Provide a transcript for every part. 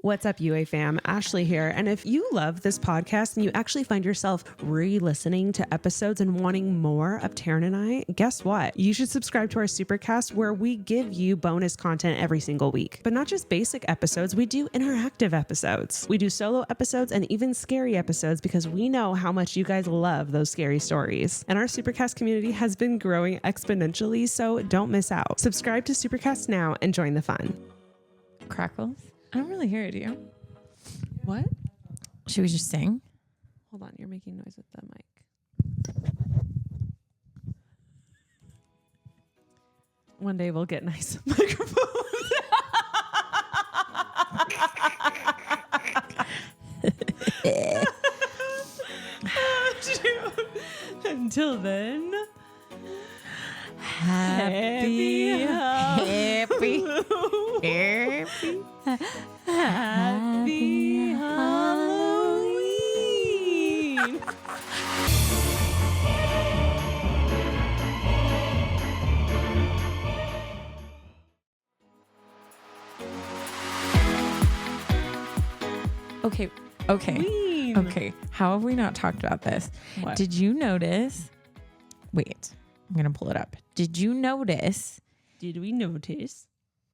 What's up, UA fam? Ashley here. And if you love this podcast and you actually find yourself re-listening to episodes and wanting more of Taryn and I, guess what? You should subscribe to our Supercast where we give you bonus content every single week. But not just basic episodes, we do interactive episodes. We do solo episodes and even scary episodes because we know how much you guys love those scary stories. And our Supercast community has been growing exponentially, so don't miss out. Subscribe to Supercast now and join the fun. Crackles? I don't really hear it, do you? What? Should we just sing? Hold on, you're making noise with the mic. One day we'll get nice microphones. Until then, happy Halloween. Okay. How have we not talked about this? What? Did you notice? Wait, I'm going to pull it up. Did you notice Did we notice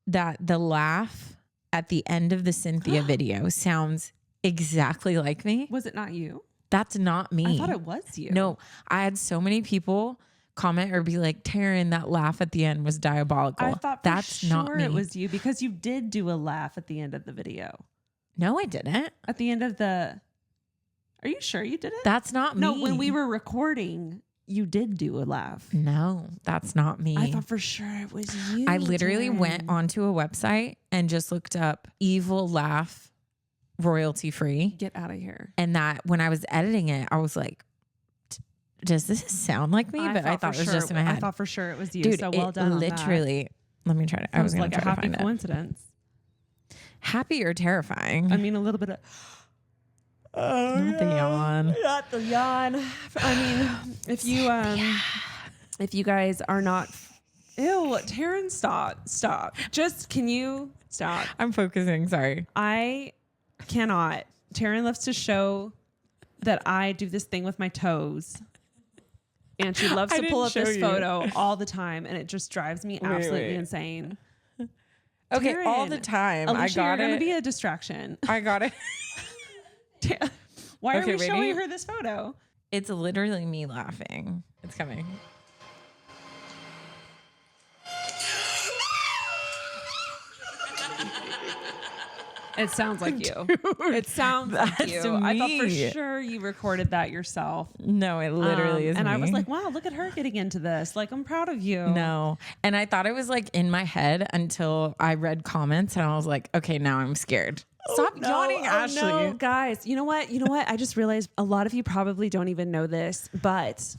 that the laugh at the end of the Cynthia video sounds exactly like me? Was it not you? That's not me. I thought it was you. No, I had so many people comment or be like, Taryn, that laugh at the end was diabolical. I thought that's not me. It was you because you did do a laugh at the end of the video. No, I didn't. At the end of the... Are you sure you didn't? That's not me. No, when we were recording, you did do a laugh. No, that's not me. I thought for sure it was you. I literally Taryn. went onto a website and just looked up evil laugh royalty free. Get out of here. And that when I was editing it, I was like, does this sound like me? But I thought it was just in my head. I thought for sure it was you. Dude, so well done. On literally, let me try to. that. I was like going a to try to happy find coincidence. it. Happy or terrifying? I mean, a little bit of. Not the yawn. Not the yawn. I mean, if you guys are not, ew, Taryn, stop. Just can you stop? I'm focusing. Sorry. I cannot. Taryn loves to show that I do this thing with my toes. And she loves to pull up this photo all the time. And it just drives me absolutely insane. Okay, Taryn, all the time. Alicia, I got you're it. going to be a distraction. I got it. Why are Okay, we ready? showing her this photo? It's literally me laughing. It's coming. It sounds like you. It sounds like you. I thought for sure you recorded that yourself. No, it literally is and me. I was like, wow, look at her getting into this. Like, I'm proud of you. No. And I thought it was like in my head until I read comments and I was like, okay, now I'm scared. Stop yawning, Ashley. No, guys. You know what? I just realized a lot of you probably don't even know this, but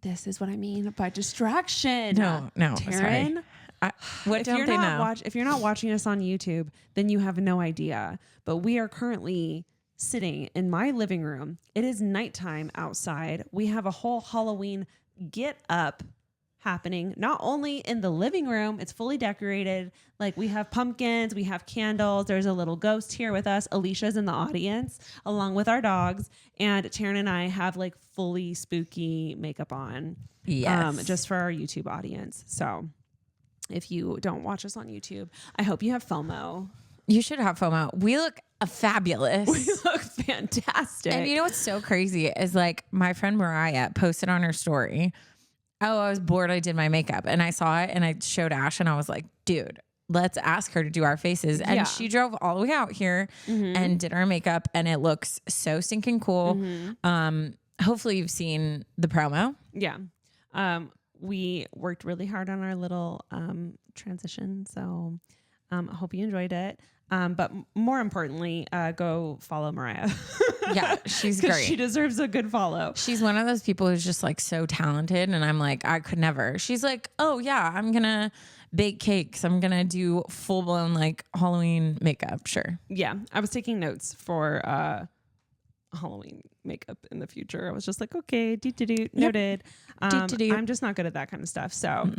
this is what I mean by distraction. No, Taryn. sorry. What don't they know? If you're not watching us on YouTube, then you have no idea. But we are currently sitting in my living room. It is nighttime outside. We have a whole Halloween get up happening, not only in the living room, it's fully decorated. Like we have pumpkins, we have candles. There's a little ghost here with us. Alicia's in the audience along with our dogs. And Taryn and I have like fully spooky makeup on. Yes. Just for our YouTube audience. So if you don't watch us on YouTube, I hope you have FOMO. You should have FOMO. We look fabulous. We look fantastic. And you know what's so crazy is like my friend Mariah posted on her story, oh, I was bored. I did my makeup. And I saw it and I showed Ash and I was like, dude, let's ask her to do our faces. And she drove all the way out here and did our makeup and it looks so stinking cool. Hopefully you've seen the promo. Yeah. We worked really hard on our little transition. So I hope you enjoyed it. But more importantly, go follow Mariah. Yeah, she's great. She deserves a good follow. She's one of those people who's just like so talented. And I'm like, I could never. She's like, oh yeah, I'm going to bake cakes. I'm going to do full blown like Halloween makeup. Sure. Yeah. I was taking notes for Halloween makeup in the future. I was just like, okay, noted. I'm just not good at that kind of stuff. So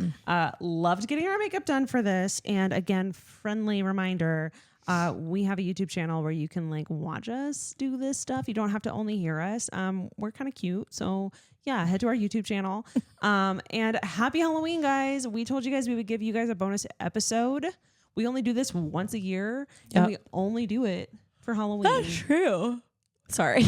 loved getting our makeup done for this. And again, friendly reminder, We have a YouTube channel where you can like watch us do this stuff. You don't have to only hear us. We're kind of cute. So yeah, head to our YouTube channel. And happy Halloween, guys. We told you guys we would give you guys a bonus episode. We only do this once a year and we only do it for Halloween. That's true. Sorry.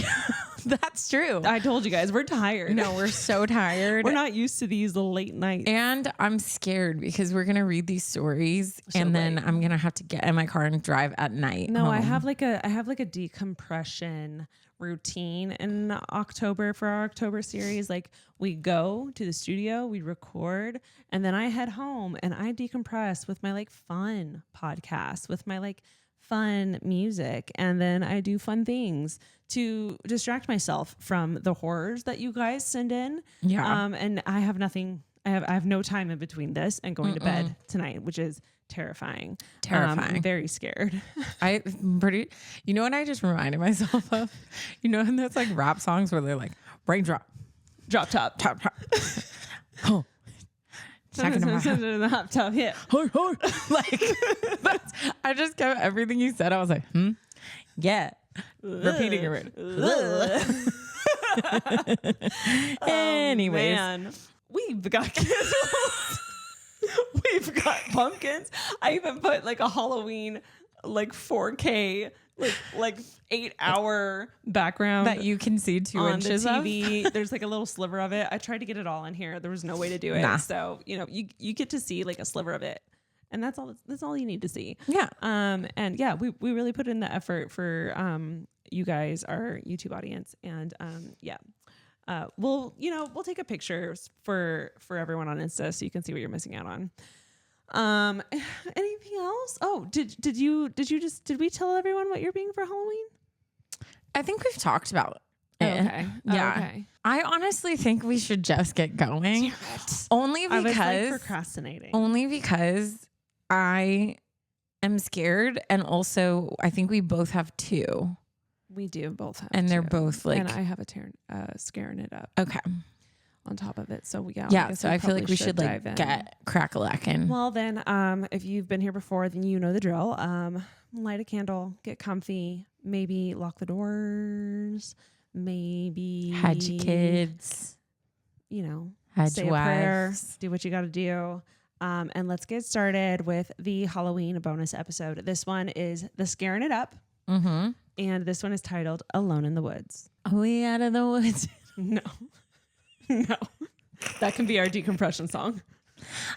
That's true. I told you guys, we're tired. No, we're so tired. We're not used to these late nights. And I'm scared because we're going to read these stories and then I'm going to have to get in my car and drive at night. No, home. I have like a decompression routine in October for our October series. Like we go to the studio, we record, and then I head home and I decompress with my like fun podcast, with my like fun music, and then I do fun things to distract myself from the horrors that you guys send in. Yeah. And I have nothing. I have no time in between this and going to bed tonight, which is terrifying. I'm very scared. You know what I just reminded myself of? You know, in those like rap songs where they're like raindrop, Drop top. oh. In the hot tub, yeah. Like I just kept everything you said. I was like, yeah. Repeating it. Anyways, man. We've got candles. We've got pumpkins. I even put like a Halloween like 4K like 8-hour background that you can see 2 on inches the of. TV. There's like a little sliver of it. I tried to get it all in here. There was no way to do it. Nah. So, you know, you get to see like a sliver of it. And that's all you need to see. Yeah. And yeah, we really put in the effort for you guys, our YouTube audience. And yeah. We'll take a picture for everyone on Insta so you can see what you're missing out on. Anything else? Oh, did we tell everyone what you're being for Halloween? I think we've talked about it. Okay. Yeah. Okay. I honestly think we should just get going. Only I was like because procrastinating. Only because I am scared, and also I think we both have 2. We do both have, and they're 2. both like, and I have a scaring it up. Okay. On top of it, so yeah. So I feel like we should like get crack-a-lackin'. Well, then, if you've been here before, then you know the drill. Light a candle, get comfy, maybe lock the doors, maybe had your kids, had say your a prayer, do what you got to do. And let's get started with the Halloween bonus episode. This one is the Scaring It Up. Mm-hmm. And this one is titled Alone in the Woods. Are we out of the woods? No. No. That can be our decompression song.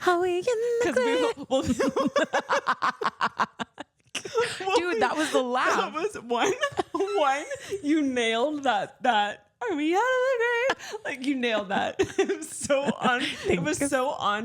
Are we in the Dude, that was the laugh. That was one. You nailed that. Are we out of the grave? Like you nailed that. It was so on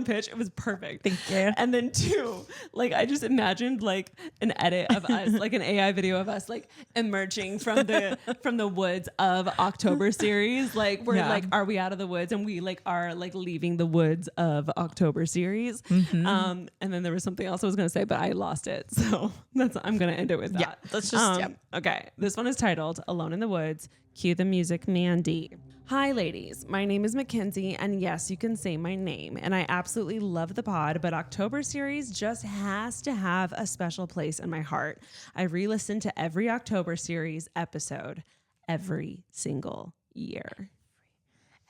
pitch. It was perfect. Thank you. And then 2, like I just imagined like an edit of us, like an AI video of us like emerging from the woods of October series. Like we're like, are we out of the woods? And we like are like leaving the woods of October series. Mm-hmm. And then there was something else I was gonna say, but I lost it. So I'm gonna end it with that. Yeah, let's just Okay. This one is titled Alone in the Woods. Cue the music, Mandy. Hi, ladies. My name is Mackenzie, and yes, you can say my name. And I absolutely love the pod, but October series just has to have a special place in my heart. I re-listen to every October series episode every single year.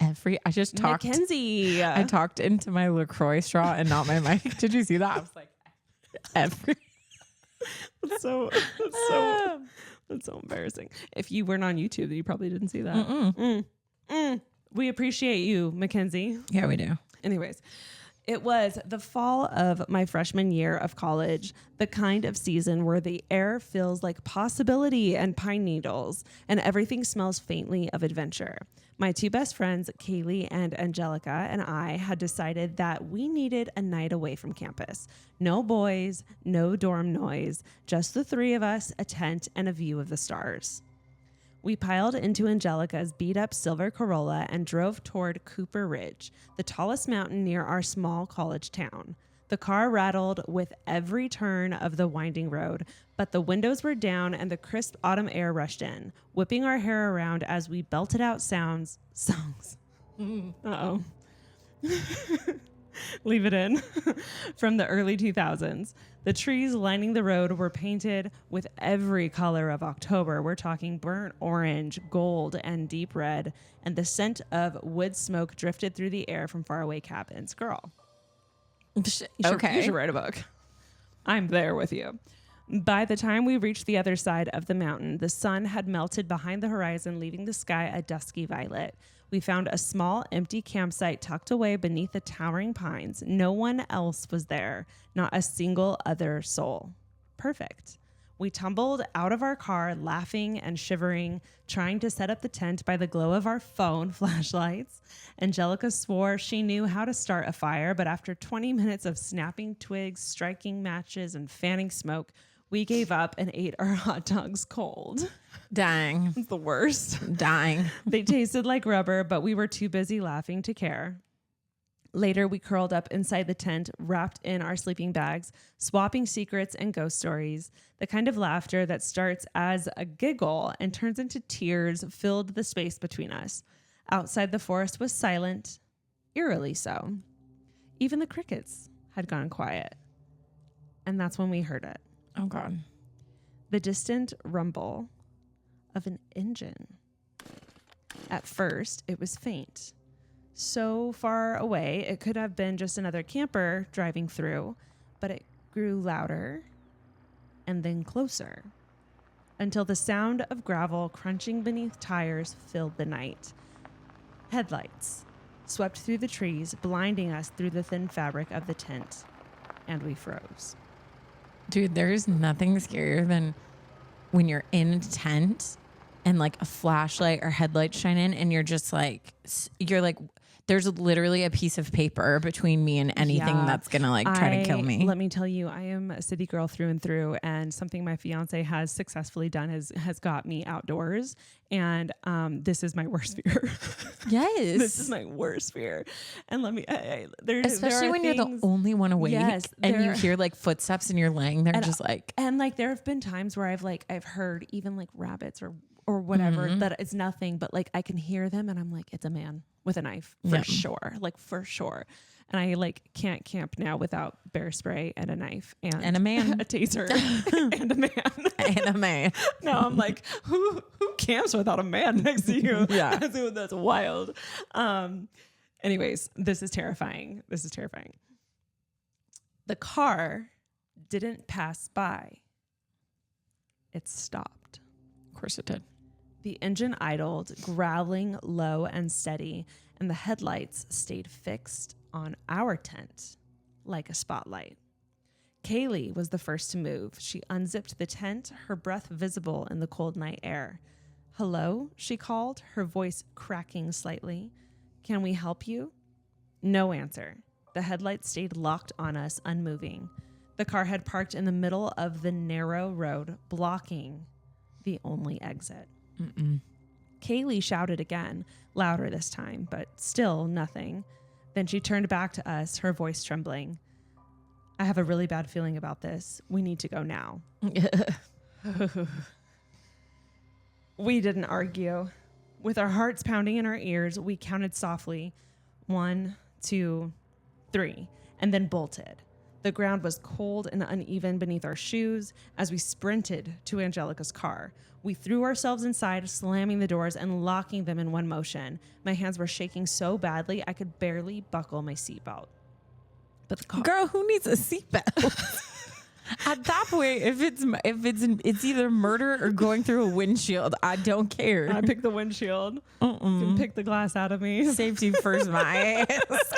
I just talked. Mackenzie. I talked into my LaCroix straw and not my mic. Did you see that? I was like, every. That's so embarrassing. If you weren't on YouTube, then you probably didn't see that. We appreciate you, Mackenzie. Yeah, we do. Anyways, it was the fall of my freshman year of college, the kind of season where the air feels like possibility and pine needles, and everything smells faintly of adventure. My 2 best friends, Kaylee and Angelica, and I had decided that we needed a night away from campus. No boys, no dorm noise, just the 3 of us, a tent, and a view of the stars. We piled into Angelica's beat-up silver Corolla and drove toward Cooper Ridge, the tallest mountain near our small college town. The car rattled with every turn of the winding road, but the windows were down and the crisp autumn air rushed in, whipping our hair around as we belted out songs. Uh-oh. Leave it in. From the early 2000s. The trees lining the road were painted with every color of October. We're talking burnt orange, gold, and deep red. And the scent of wood smoke drifted through the air from faraway cabins. Girl. You should write a book. I'm there with you. By the time we reached the other side of the mountain, the sun had melted behind the horizon, leaving the sky a dusky violet. We found a small, empty campsite tucked away beneath the towering pines. No one else was there, not a single other soul. Perfect. We tumbled out of our car, laughing and shivering, trying to set up the tent by the glow of our phone flashlights. Angelica swore she knew how to start a fire, but after 20 minutes of snapping twigs, striking matches, and fanning smoke, we gave up and ate our hot dogs cold. Dying. It's the worst. Dying. They tasted like rubber, but we were too busy laughing to care. Later, we curled up inside the tent, wrapped in our sleeping bags, swapping secrets and ghost stories. The kind of laughter that starts as a giggle and turns into tears filled the space between us. Outside, the forest was silent, eerily so. Even the crickets had gone quiet. And that's when we heard it. Oh, God. The distant rumble of an engine. At first, it was faint. So far away, it could have been just another camper driving through, but it grew louder and then closer until the sound of gravel crunching beneath tires filled the night. Headlights swept through the trees, blinding us through the thin fabric of the tent, and we froze. Dude, there's nothing scarier than when you're in a tent and like a flashlight or headlight shine in and you're like, there's literally a piece of paper between me and anything that's going to like try to kill me. Let me tell you, I am a city girl through and through, and something my fiance has successfully done has got me outdoors. And this is my worst fear. Yes. This is my worst fear. And let me, especially when you're the only one awake, yes, and you hear like footsteps and you're laying there just like. And like there have been times where I've heard even like rabbits or whatever, that it's nothing, but like I can hear them and I'm like, it's a man with a knife for sure. Like for sure. And I like can't camp now without bear spray and a knife and a man, a taser and a man and a man. No, I'm like, who camps without a man next to you? Yeah. That's wild. Anyways, this is terrifying. The car didn't pass by. It stopped. Of course it did. The engine idled, growling low and steady, and the headlights stayed fixed on our tent like a spotlight. Kaylee was the first to move. She unzipped the tent, her breath visible in the cold night air. "Hello?" she called, her voice cracking slightly. "Can we help you?" No answer. The headlights stayed locked on us, unmoving. The car had parked in the middle of the narrow road, blocking the only exit. Kaylee shouted again, louder this time, but still nothing. Then she turned back to us, her voice trembling. "I have a really bad feeling about this. We need to go now." We didn't argue. With our hearts pounding in our ears, we counted softly. 1, 2, 3, and then bolted. The ground was cold and uneven beneath our shoes as we sprinted to Angelica's car. We threw ourselves inside, slamming the doors and locking them in one motion. My hands were shaking so badly I could barely buckle my seatbelt. But the car... Girl, who needs a seatbelt? At that point, if it's either murder or going through a windshield, I don't care. I pick the windshield. You can pick the glass out of me. Safety first, my ass.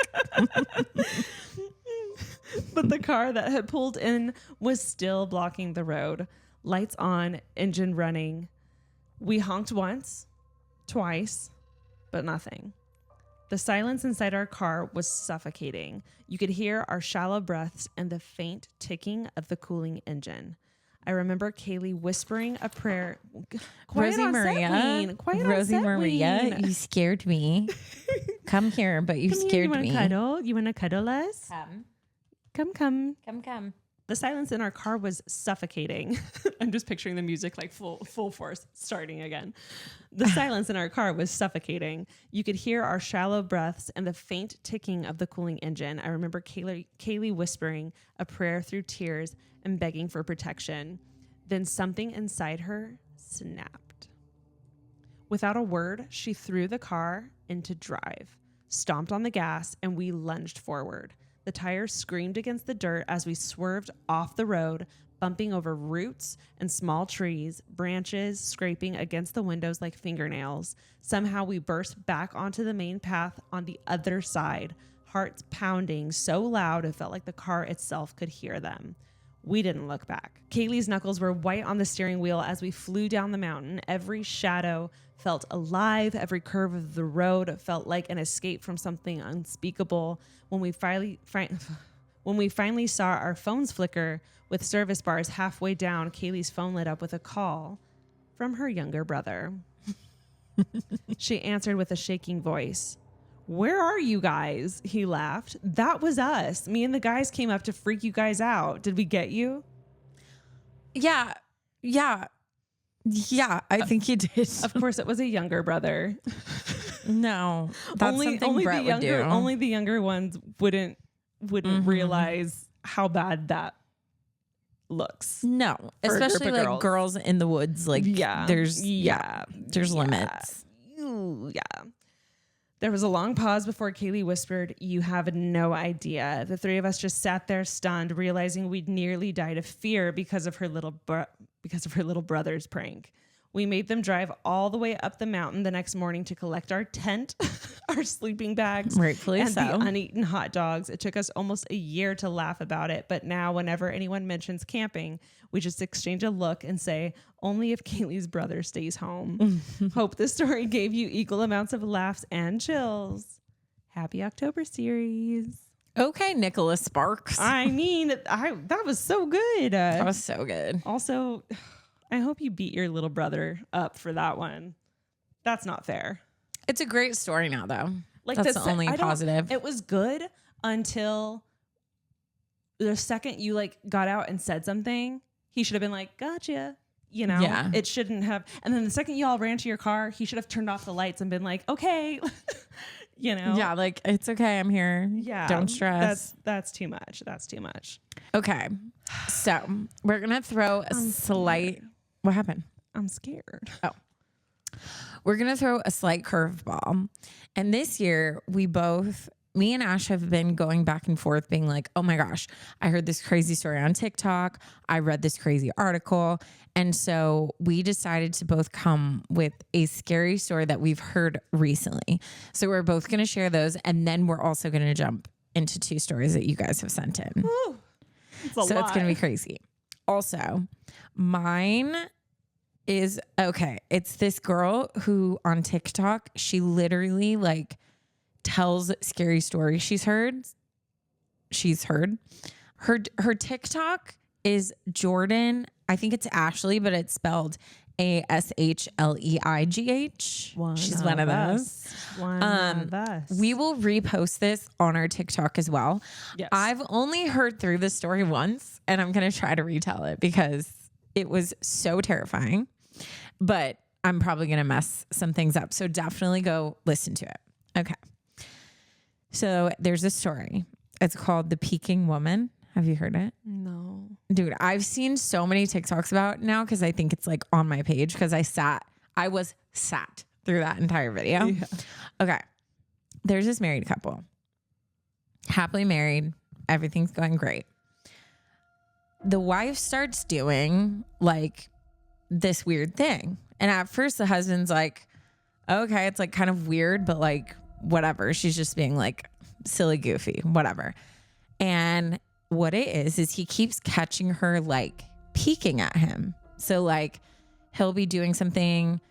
But the car that had pulled in was still blocking the road. Lights on, engine running. We honked once, twice, but nothing. The silence inside our car was suffocating. You could hear our shallow breaths and the faint ticking of the cooling engine. I remember Kaylee whispering a prayer. Rosie Maria, you scared me. Come here, but you scared me. You want to cuddle? You want to cuddle us? Come. Come. Come. The silence in our car was suffocating. I'm just picturing the music like full force starting again. The silence in our car was suffocating. You could hear our shallow breaths and the faint ticking of the cooling engine. I remember Kaylee whispering a prayer through tears and begging for protection. Then something inside her snapped. Without a word, she threw the car into drive, stomped on the gas, and we lunged forward. The tires screamed against the dirt as we swerved off the road, bumping over roots and small trees, branches scraping against the windows like fingernails. Somehow we burst back onto the main path on the other side, hearts pounding so loud it felt like the car itself could hear them. We didn't look back. Kaylee's knuckles were white on the steering wheel as we flew down the mountain. Every shadow felt alive. Every curve of the road felt like an escape from something unspeakable. When we finally saw our phones flicker with service bars halfway down, Kaylee's phone lit up with a call from her younger brother. She answered with a shaking voice. "Where are you guys?" He laughed. "That was us. Me and the guys came up to freak you guys out. Did we get you?" Yeah. I think you did. Of course, it was a younger brother. No, that's something Brett would do. Only the younger ones wouldn't realize how bad that looks. No, especially like girls in the woods. Like, there's limits. Yeah. There was a long pause before Kaylee whispered, "You have no idea." The three of us just sat there stunned, realizing we'd nearly died of fear because of her little brother's prank. We made them drive all the way up the mountain the next morning to collect our tent, our sleeping bags, rightfully and so, the uneaten hot dogs. It took us almost a year to laugh about it, but now whenever anyone mentions camping, we just exchange a look and say, "Only if Kaylee's brother stays home." Hope this story gave you equal amounts of laughs and chills. Happy October series. Okay, Nicholas Sparks. I mean, that was so good. That was so good. Also, I hope you beat your little brother up for that one. That's not fair. It's a great story now, though. Like, that's the only positive. It was good until the second you like got out and said something. He should have been like, "Gotcha." You know, Yeah. It shouldn't have. And then the second you all ran to your car, he should have turned off the lights and been like, "Okay." You know? Yeah, like, it's okay. I'm here. Yeah. Don't stress. That's too much. That's too much. Okay. So we're going to throw a slight. What happened? I'm scared. Oh. We're going to throw a slight curveball. And this year, me and Ash have been going back and forth being like, "Oh my gosh, I heard this crazy story on TikTok. I read this crazy article." And so we decided to both come with a scary story that we've heard recently. So we're both going to share those. And then we're also going to jump into 2 stories that you guys have sent in. Whew. It's going to be crazy. Also, mine is, okay, it's this girl who on TikTok, she literally like tells scary stories she's heard. Her TikTok is Jordan. I think it's Ashley, but it's spelled ASHLEIGH. She's one of those. One of us. We will repost this on our TikTok as well. Yes. I've only heard through the story once, and I'm going to try to retell it because it was so terrifying. But I'm probably going to mess some things up. So definitely go listen to it. Okay. So there's a story. It's called The Peeking Woman. Have you heard it? No. Dude, I've seen so many TikToks about it now because I think it's like on my page because I was sat through that entire video. Yeah. Okay. There's this married couple. Happily married. Everything's going great. The wife starts doing like this weird thing. And at first the husband's like, okay, it's like kind of weird, but like whatever. She's just being like silly, goofy, whatever. And what it is he keeps catching her like peeking at him. So like he'll be doing something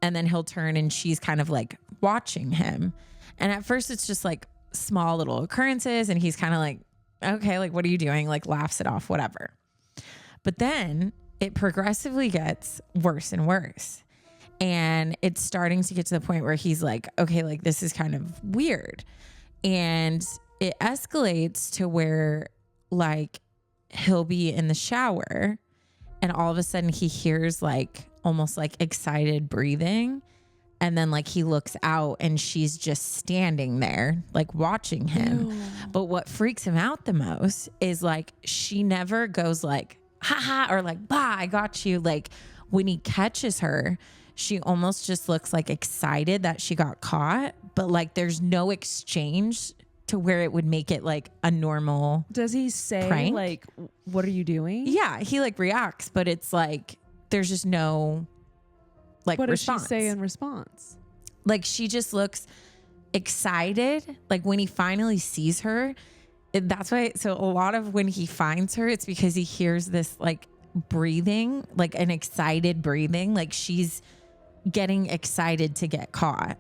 and then he'll turn and she's kind of like watching him. And at first it's just like small little occurrences and he's kind of like, okay, like what are you doing? Like laughs it off, whatever. But then it progressively gets worse and worse. And it's starting to get to the point where he's like, okay, like this is kind of weird. And it escalates to where like he'll be in the shower and all of a sudden he hears like almost like excited breathing. And then like he looks out and she's just standing there like watching him. Ew. But what freaks him out the most is like she never goes like, haha, or like, bah, I got you. Like when he catches her, she almost just looks like excited that she got caught, but like there's no exchange to where it would make it like a normal. Does he say prank. Like, what are you doing? Yeah, he like reacts, but it's like there's just no like what response. Does she say in response? Like she just looks excited. Like when he finally sees her, that's why. So a lot of when he finds her, it's because he hears this like breathing, like an excited breathing, like she's getting excited to get caught.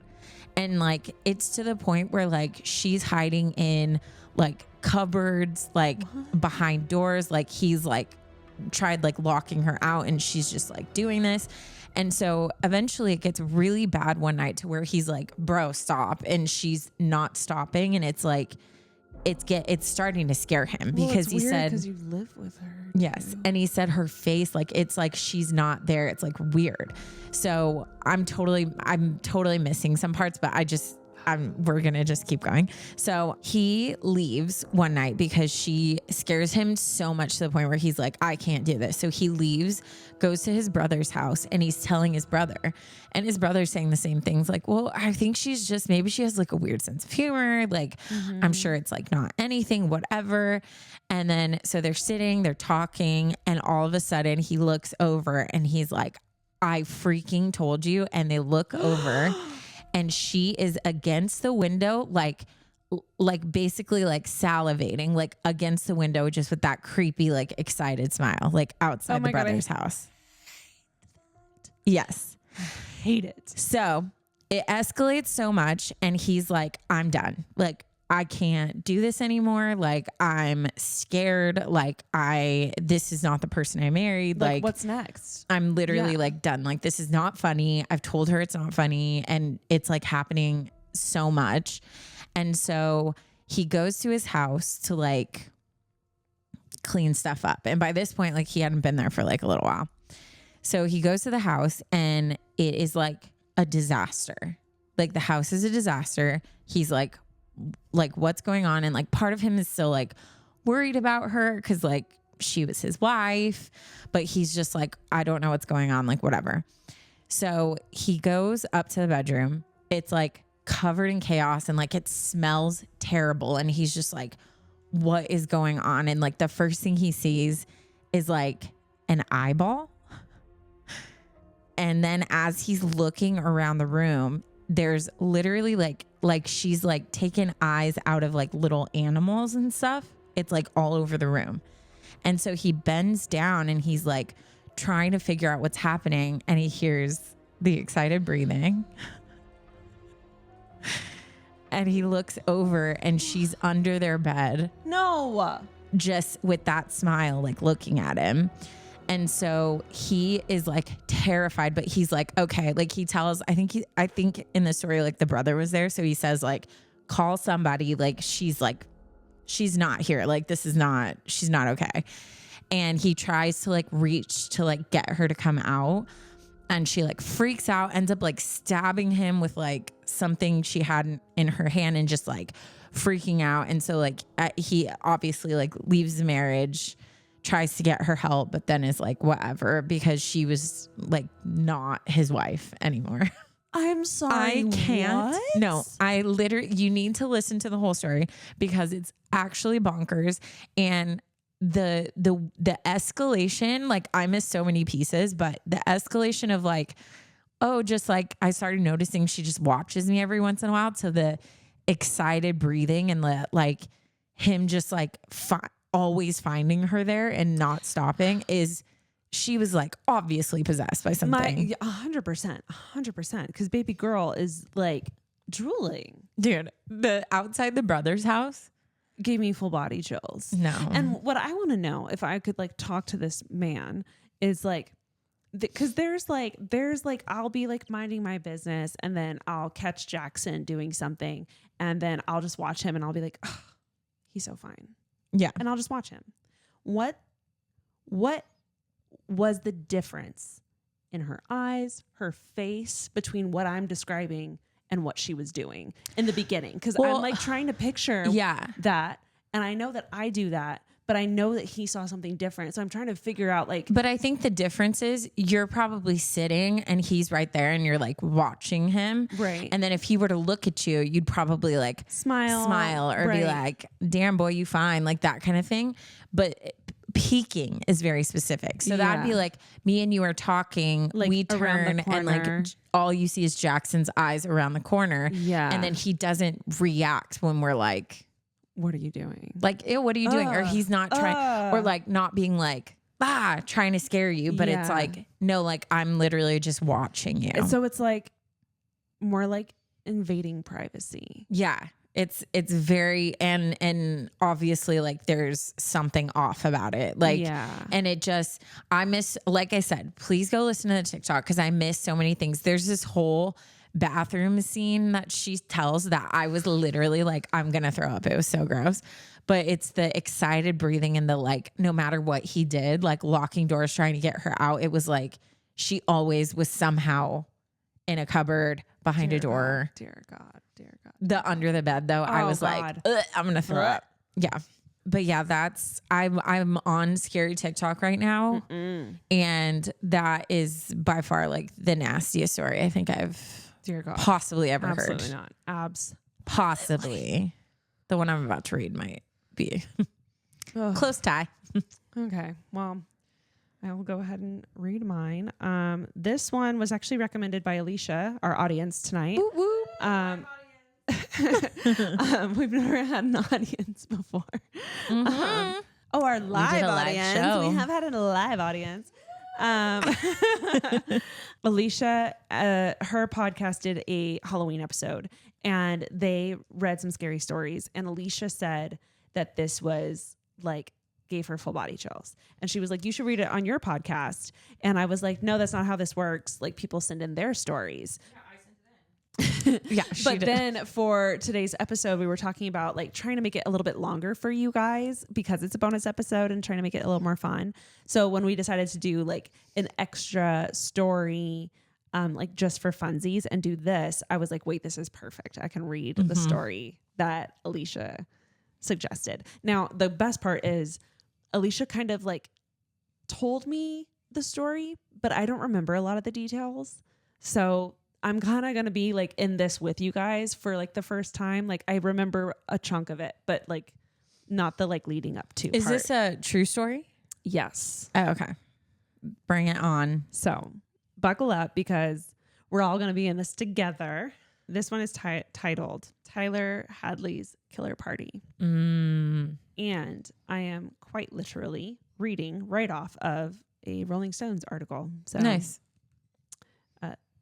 And like, it's to the point where like she's hiding in like cupboards, like behind doors, like he's like tried like locking her out and she's just like doing this. And so eventually it gets really bad one night to where he's like, bro, stop. And she's not stopping. And it's like, it's starting to scare him because he said, because you live with her. Yes. Too. And he said her face, like, it's like she's not there. It's like weird. So I'm totally missing some parts, but we're going to just keep going. So he leaves one night because she scares him so much to the point where he's like, I can't do this. So he leaves, goes to his brother's house and he's telling his brother, and his brother's saying the same things. Like, well, I think maybe she has like a weird sense of humor. Like, I'm sure it's like not anything, whatever. And then, so they're sitting, they're talking, and all of a sudden he looks over and he's like, I freaking told you. And they look over and she is against the window, like basically like salivating, like against the window, just with that creepy, like excited smile, like outside the brother's house. Yes. I hate it. So it escalates so much and he's like, I'm done. Like, I can't do this anymore. Like, I'm scared. Like, this is not the person I married. Like what's next? I'm literally like done. Like, this is not funny. I've told her it's not funny. And it's like happening so much. And so he goes to his house to like clean stuff up. And by this point, like he hadn't been there for like a little while. So he goes to the house and it is like a disaster. Like the house is a disaster. He's like what's going on? And like part of him is still like worried about her because like she was his wife, but he's just like, I don't know what's going on, like whatever. So he goes up to the bedroom. It's like covered in chaos and like it smells terrible. And he's just like, what is going on? And like the first thing he sees is like an eyeball. And then as he's looking around the room, there's literally like she's like taken eyes out of like little animals and stuff. It's like all over the room. And so he bends down and he's like trying to figure out what's happening. And he hears the excited breathing. And he looks over and she's under their bed. No. Just with that smile, like looking at him. And so he is like terrified, but he's like, okay, like he tells, I think in the story, like the brother was there. So he says like, call somebody. Like, she's not here. Like, she's not okay. And he tries to like reach to like get her to come out. And she like freaks out, ends up like stabbing him with like something she had in her hand and just like freaking out. And so like he obviously like leaves the marriage, tries to get her help, but then is like, whatever, because she was like not his wife anymore. I'm sorry. I can't. What? No, you need to listen to the whole story because it's actually bonkers. And the escalation, like I missed so many pieces, but the escalation of like, oh, just like I started noticing she just watches me every once in a while, to the excited breathing and the like him just like always finding her there and not stopping, is she was like obviously possessed by something. 100%. Because baby girl is like drooling. Dude, the outside the brother's house gave me full body chills. No. And what I want to know, if I could like talk to this man, is like, because there's like I'll be like minding my business and then I'll catch Jackson doing something and then I'll just watch him and I'll be like, oh, he's so fine. Yeah. And I'll just watch him. what was the difference in her eyes, her face between what I'm describing and what she was doing in the beginning? Because I'm like trying to picture that. And I know that I do that, but I know that he saw something different. So I'm trying to figure out like. But I think the difference is you're probably sitting and he's right there and you're like watching him. Right. And then if he were to look at you, you'd probably like smile or be like, damn boy, you fine. Like that kind of thing. But peeking is very specific. So that'd be like me and you are talking, like we turn and like all you see is Jackson's eyes around the corner. Yeah. And then he doesn't react when we're like, what are you doing? Like, ew, what are you doing? Or he's not trying, or like not being like, trying to scare you. But it's like, no, like I'm literally just watching you. And so it's like more like invading privacy. Yeah. It's very, and obviously like there's something off about it. Like, and it just, like I said, please go listen to the TikTok. Cause I miss so many things. There's this whole bathroom scene that she tells that I was literally like, I'm going to throw up. It was so gross, but it's the excited breathing and the, like, no matter what he did, like locking doors, trying to get her out. It was like, she always was somehow in a cupboard behind a door. Dear God. The under the bed though. I was like, I'm going to throw up. Yeah. But yeah, I'm on scary TikTok right now. And that is by far like the nastiest story I think I've possibly ever heard. Absolutely not. Possibly. The one I'm about to read might be close tie. Okay. Well, I will go ahead and read mine. This one was actually recommended by Alicia, our audience tonight. Woo, woo. We've never had an audience before. Our live audience. We have had a live audience. Alicia, her podcast did a Halloween episode and they read some scary stories. And Alicia said that this was like, gave her full body chills. And she was like, you should read it on your podcast. And I was like, no, that's not how this works. Like people send in their stories. Yeah, but then for today's episode, we were talking about like trying to make it a little bit longer for you guys because it's a bonus episode and trying to make it a little more fun. So when we decided to do like an extra story, like just for funsies and do this, I was like, wait, this is perfect. I can read the story that Alicia suggested. Now, the best part is Alicia kind of like told me the story, but I don't remember a lot of the details. So I'm kind of going to be like in this with you guys for like the first time. Like I remember a chunk of it, but like not the like leading up to. Is this a true story? Yes. Oh, okay. Bring it on. So buckle up because we're all going to be in this together. This one is titled Tyler Hadley's Killer Party. And I am quite literally reading right off of a Rolling Stones article. So nice.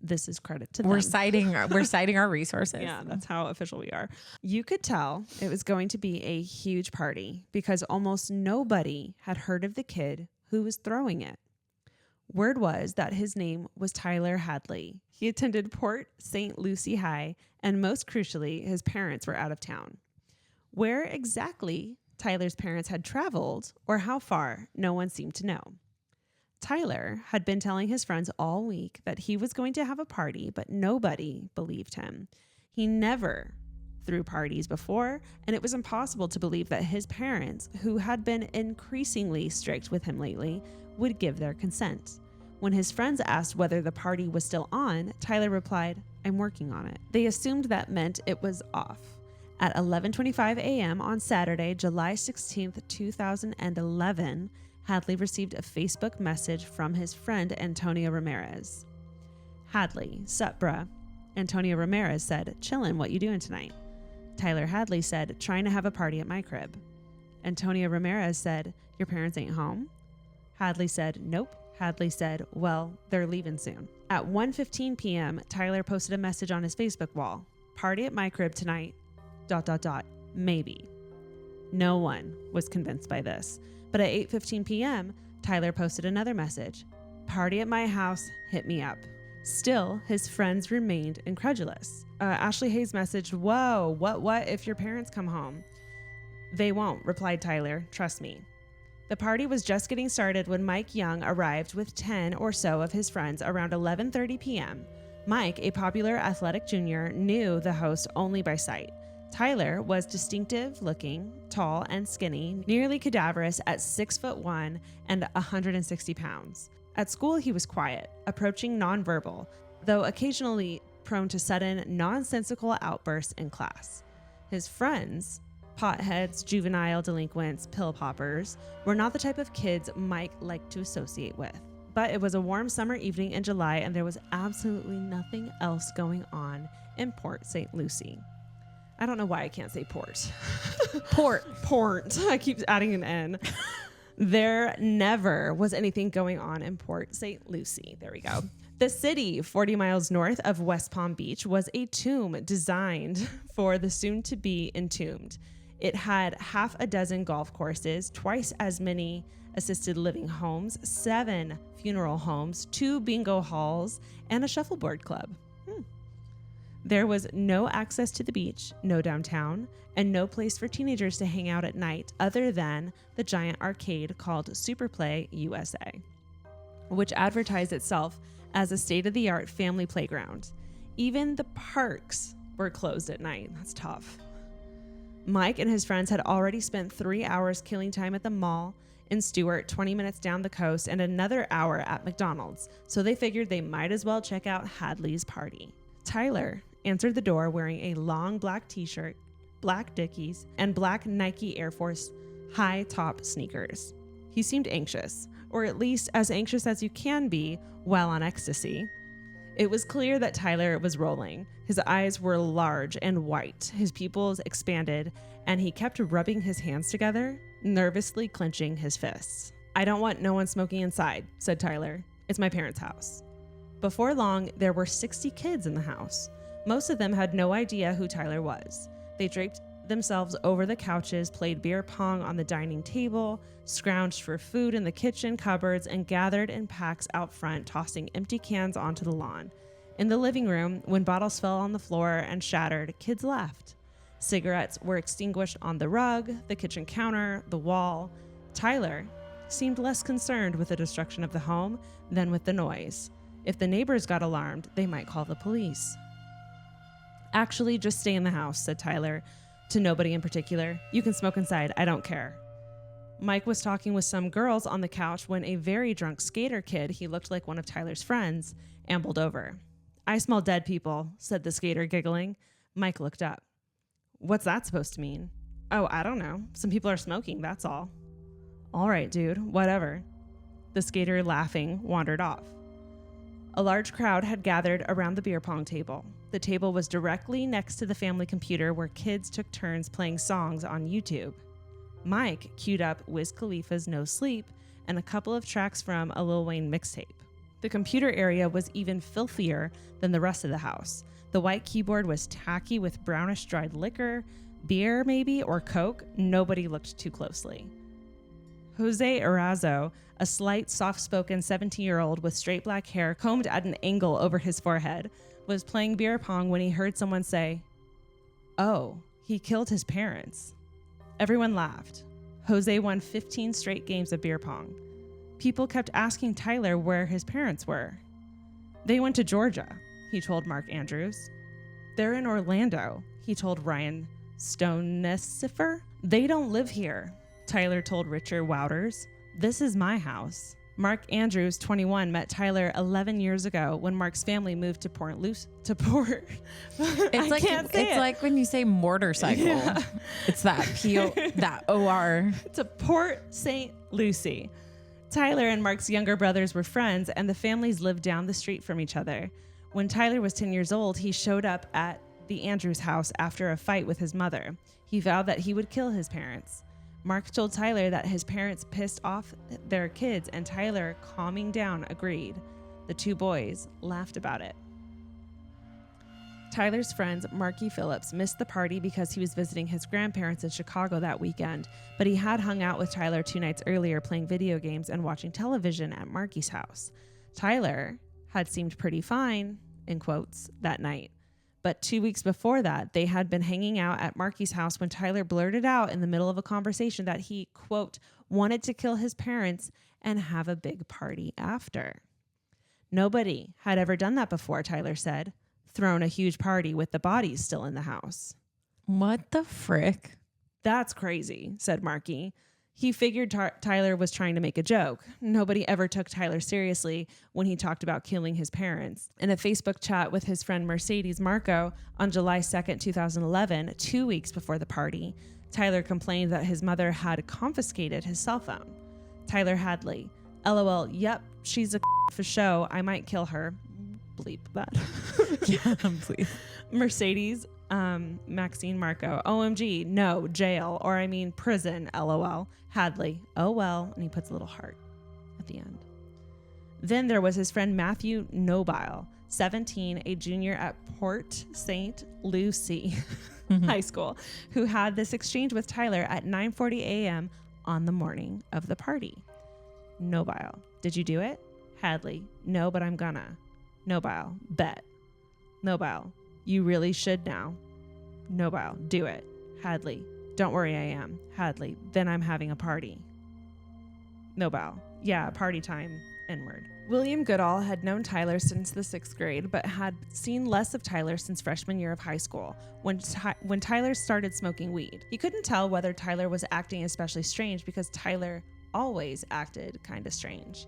This is credit to them. We're citing our resources. Yeah, that's how official we are. You could tell it was going to be a huge party because almost nobody had heard of the kid who was throwing it. Word was that his name was Tyler Hadley. He attended Port St. Lucie High, and most crucially, his parents were out of town. Where exactly Tyler's parents had traveled or how far, no one seemed to know. Tyler had been telling his friends all week that he was going to have a party, but nobody believed him. He never threw parties before, and it was impossible to believe that his parents, who had been increasingly strict with him lately, would give their consent. When his friends asked whether the party was still on, Tyler replied, "I'm working on it." They assumed that meant it was off. At 11:25 a.m. on Saturday, July 16th, 2011, Hadley received a Facebook message from his friend Antonio Ramirez. Hadley, sup bruh. Antonio Ramirez said, "Chillin', what you doing tonight?" Tyler Hadley said, "Trying to have a party at my crib." Antonio Ramirez said, "Your parents ain't home?" Hadley said, "Nope." Hadley said, "Well, they're leaving soon." At 1:15 p.m., Tyler posted a message on his Facebook wall. "Party at my crib tonight, ... maybe." No one was convinced by this. But at 8:15 p.m., Tyler posted another message. "Party at my house, hit me up." Still, his friends remained incredulous. Ashley Hayes messaged, "Whoa, what if your parents come home?" "They won't," replied Tyler. "Trust me." The party was just getting started when Mike Young arrived with 10 or so of his friends around 11:30 p.m. Mike, a popular athletic junior, knew the host only by sight. Tyler was distinctive looking, tall and skinny, nearly cadaverous at 6'1" and 160 pounds. At school, he was quiet, approaching nonverbal, though occasionally prone to sudden, nonsensical outbursts in class. His friends, potheads, juvenile delinquents, pill poppers, were not the type of kids Mike liked to associate with. But it was a warm summer evening in July, and there was absolutely nothing else going on in Port St. Lucie. I don't know why I can't say port. Port. I keep adding an N. There never was anything going on in Port St. Lucie. There we go. The city, 40 miles north of West Palm Beach, was a tomb designed for the soon-to-be entombed. It had half a dozen golf courses, twice as many assisted living homes, 7 funeral homes, 2 bingo halls, and a shuffleboard club. There was no access to the beach, no downtown, and no place for teenagers to hang out at night other than the giant arcade called Superplay USA, which advertised itself as a state-of-the-art family playground. Even the parks were closed at night. That's tough. Mike and his friends had already spent 3 hours killing time at the mall in Stewart, 20 minutes down the coast, and another hour at McDonald's, so they figured they might as well check out Hadley's party. Tyler answered the door wearing a long black t-shirt, black Dickies, and black Nike Air Force high-top sneakers. He seemed anxious, or at least as anxious as you can be while on ecstasy. It was clear that Tyler was rolling. His eyes were large and white, his pupils expanded, and he kept rubbing his hands together, nervously clenching his fists. "I don't want no one smoking inside," said Tyler. "It's my parents' house." Before long, there were 60 kids in the house. Most of them had no idea who Tyler was. They draped themselves over the couches, played beer pong on the dining table, scrounged for food in the kitchen cupboards, and gathered in packs out front, tossing empty cans onto the lawn. In the living room, when bottles fell on the floor and shattered, kids laughed. Cigarettes were extinguished on the rug, the kitchen counter, the wall. Tyler seemed less concerned with the destruction of the home than with the noise. If the neighbors got alarmed, they might call the police. "Actually, just stay in the house," said Tyler, to nobody in particular. "You can smoke inside. I don't care." Mike was talking with some girls on the couch when a very drunk skater kid, he looked like one of Tyler's friends, ambled over. "I smell dead people," said the skater, giggling. Mike looked up. "What's that supposed to mean?" "Oh, I don't know. Some people are smoking, that's all." "All right, dude, whatever." The skater, laughing, wandered off. A large crowd had gathered around the beer pong table. The table was directly next to the family computer where kids took turns playing songs on YouTube. Mike queued up Wiz Khalifa's No Sleep and a couple of tracks from a Lil Wayne mixtape. The computer area was even filthier than the rest of the house. The white keyboard was tacky with brownish dried liquor, beer maybe, or Coke. Nobody looked too closely. Jose Arazo, a slight, soft-spoken 17-year-old with straight black hair combed at an angle over his forehead, was playing beer pong when he heard someone say, "Oh, he killed his parents." Everyone laughed. Jose won 15 straight games of beer pong. People kept asking Tyler where his parents were. "They went to Georgia," he told Mark Andrews. "They're in Orlando," he told Ryan Stonesifer. "They don't live here," Tyler told Richard Wouters. "This is my house." Mark Andrews, 21, met Tyler 11 years ago when Mark's family moved to Port. It's like when you say motorcycle. Yeah. It's that OR. To Port St. Lucie. Tyler and Mark's younger brothers were friends, and the families lived down the street from each other. When Tyler was 10 years old, he showed up at the Andrews house after a fight with his mother. He vowed that he would kill his parents. Mark told Tyler that his parents pissed off their kids, and Tyler, calming down, agreed. The two boys laughed about it. Tyler's friend, Marky Phillips, missed the party because he was visiting his grandparents in Chicago that weekend, but he had hung out with Tyler 2 nights earlier playing video games and watching television at Marky's house. Tyler had seemed pretty fine, in quotes, that night, But 2 weeks before that, they had been hanging out at Marky's house when Tyler blurted out in the middle of a conversation that he, quote, wanted to kill his parents and have a big party after. Nobody had ever done that before, Tyler said. Thrown a huge party with the bodies still in the house. What the frick? That's crazy, said Marky. He figured Tyler was trying to make a joke. Nobody ever took Tyler seriously when he talked about killing his parents. In a Facebook chat with his friend Mercedes Marco on July 2nd, 2011, 2 weeks before the party, Tyler complained that his mother had confiscated his cell phone. Tyler Hadley, LOL, yep, she's a for show. I might kill her. Bleep that. Yeah, please. Mercedes, Maxine Marco, OMG, no, jail, or I mean prison, LOL. Hadley, oh well, and he puts a little heart at the end. Then there was his friend Matthew Nobile, 17, a junior at Port St. Lucie High School, who had this exchange with Tyler at 9:40 a.m. on the morning of the party. Nobile, did you do it? Hadley, no, but I'm gonna. Nobile, bet. Nobile, you really should now. Nobile, do it. Hadley, don't worry, I am. Hadley, then I'm having a party. Nobile, yeah, party time, N-word. William Goodall had known Tyler since the 6th grade, but had seen less of Tyler since freshman year of high school, when Tyler started smoking weed. He couldn't tell whether Tyler was acting especially strange because Tyler always acted kind of strange.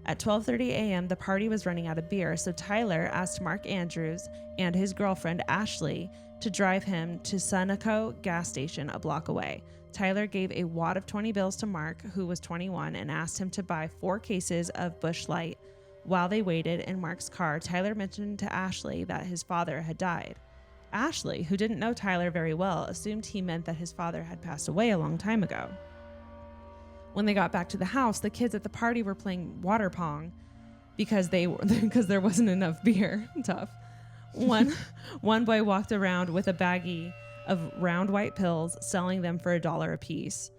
At 12:30 a.m., the party was running out of beer, so Tyler asked Mark Andrews and his girlfriend Ashley to drive him to Sunoco gas station a block away. Tyler gave a wad of 20 bills to Mark, who was 21, and asked him to buy 4 cases of Busch Light. While they waited in Mark's car, Tyler mentioned to Ashley that his father had died. Ashley, who didn't know Tyler very well, assumed he meant that his father had passed away a long time ago. When they got back to the house, the kids at the party were playing water pong because there wasn't enough beer. Tough. One boy walked around with a baggie of round white pills, selling them for $1 a piece.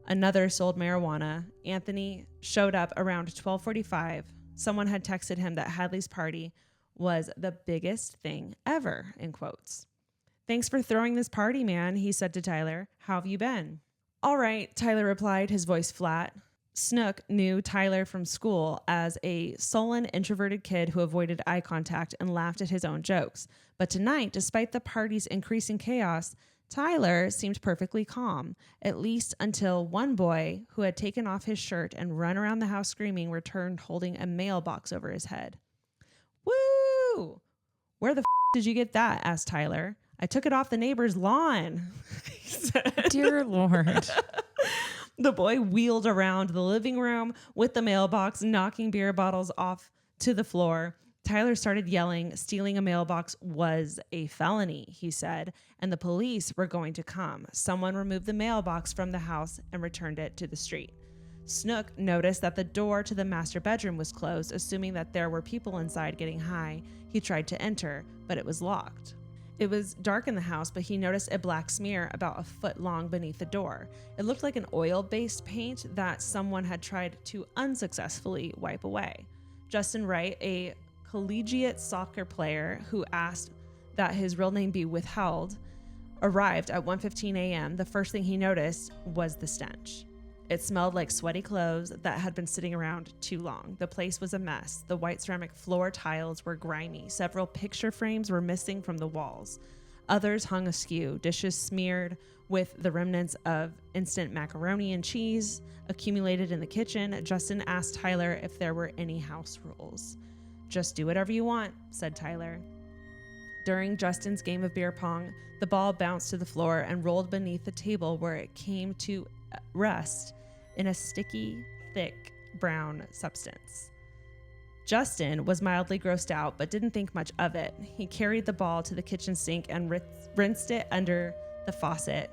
Another sold marijuana. Anthony showed up around 12:45. Someone had texted him that Hadley's party was the biggest thing ever, in quotes. Thanks for throwing this party, man, he said to Tyler. How have you been? All right, Tyler replied, his voice flat. Snook knew Tyler from school as a sullen, introverted kid who avoided eye contact and laughed at his own jokes. But tonight, despite the party's increasing chaos, Tyler seemed perfectly calm, at least until one boy who had taken off his shirt and run around the house screaming returned holding a mailbox over his head. Woo! Where the did you get that? Asked Tyler. I took it off the neighbor's lawn, he said. Dear Lord. The boy wheeled around the living room with the mailbox, knocking beer bottles off to the floor. Tyler started yelling, stealing a mailbox was a felony, he said, and the police were going to come. Someone removed the mailbox from the house and returned it to the street. Snook noticed that the door to the master bedroom was closed, assuming that there were people inside getting high. He tried to enter, but it was locked. It was dark in the house, but he noticed a black smear about a foot long beneath the door. It looked like an oil-based paint that someone had tried to unsuccessfully wipe away. Justin Wright, a collegiate soccer player who asked that his real name be withheld, arrived at 1:15 a.m. The first thing he noticed was the stench. It smelled like sweaty clothes that had been sitting around too long. The place was a mess. The white ceramic floor tiles were grimy. Several picture frames were missing from the walls. Others hung askew, dishes smeared with the remnants of instant macaroni and cheese accumulated in the kitchen. Justin asked Tyler if there were any house rules. Just do whatever you want, said Tyler. During Justin's game of beer pong, the ball bounced to the floor and rolled beneath the table where it came to rest in a sticky, thick, brown substance. Justin was mildly grossed out, but didn't think much of it. He carried the ball to the kitchen sink and rinsed it under the faucet.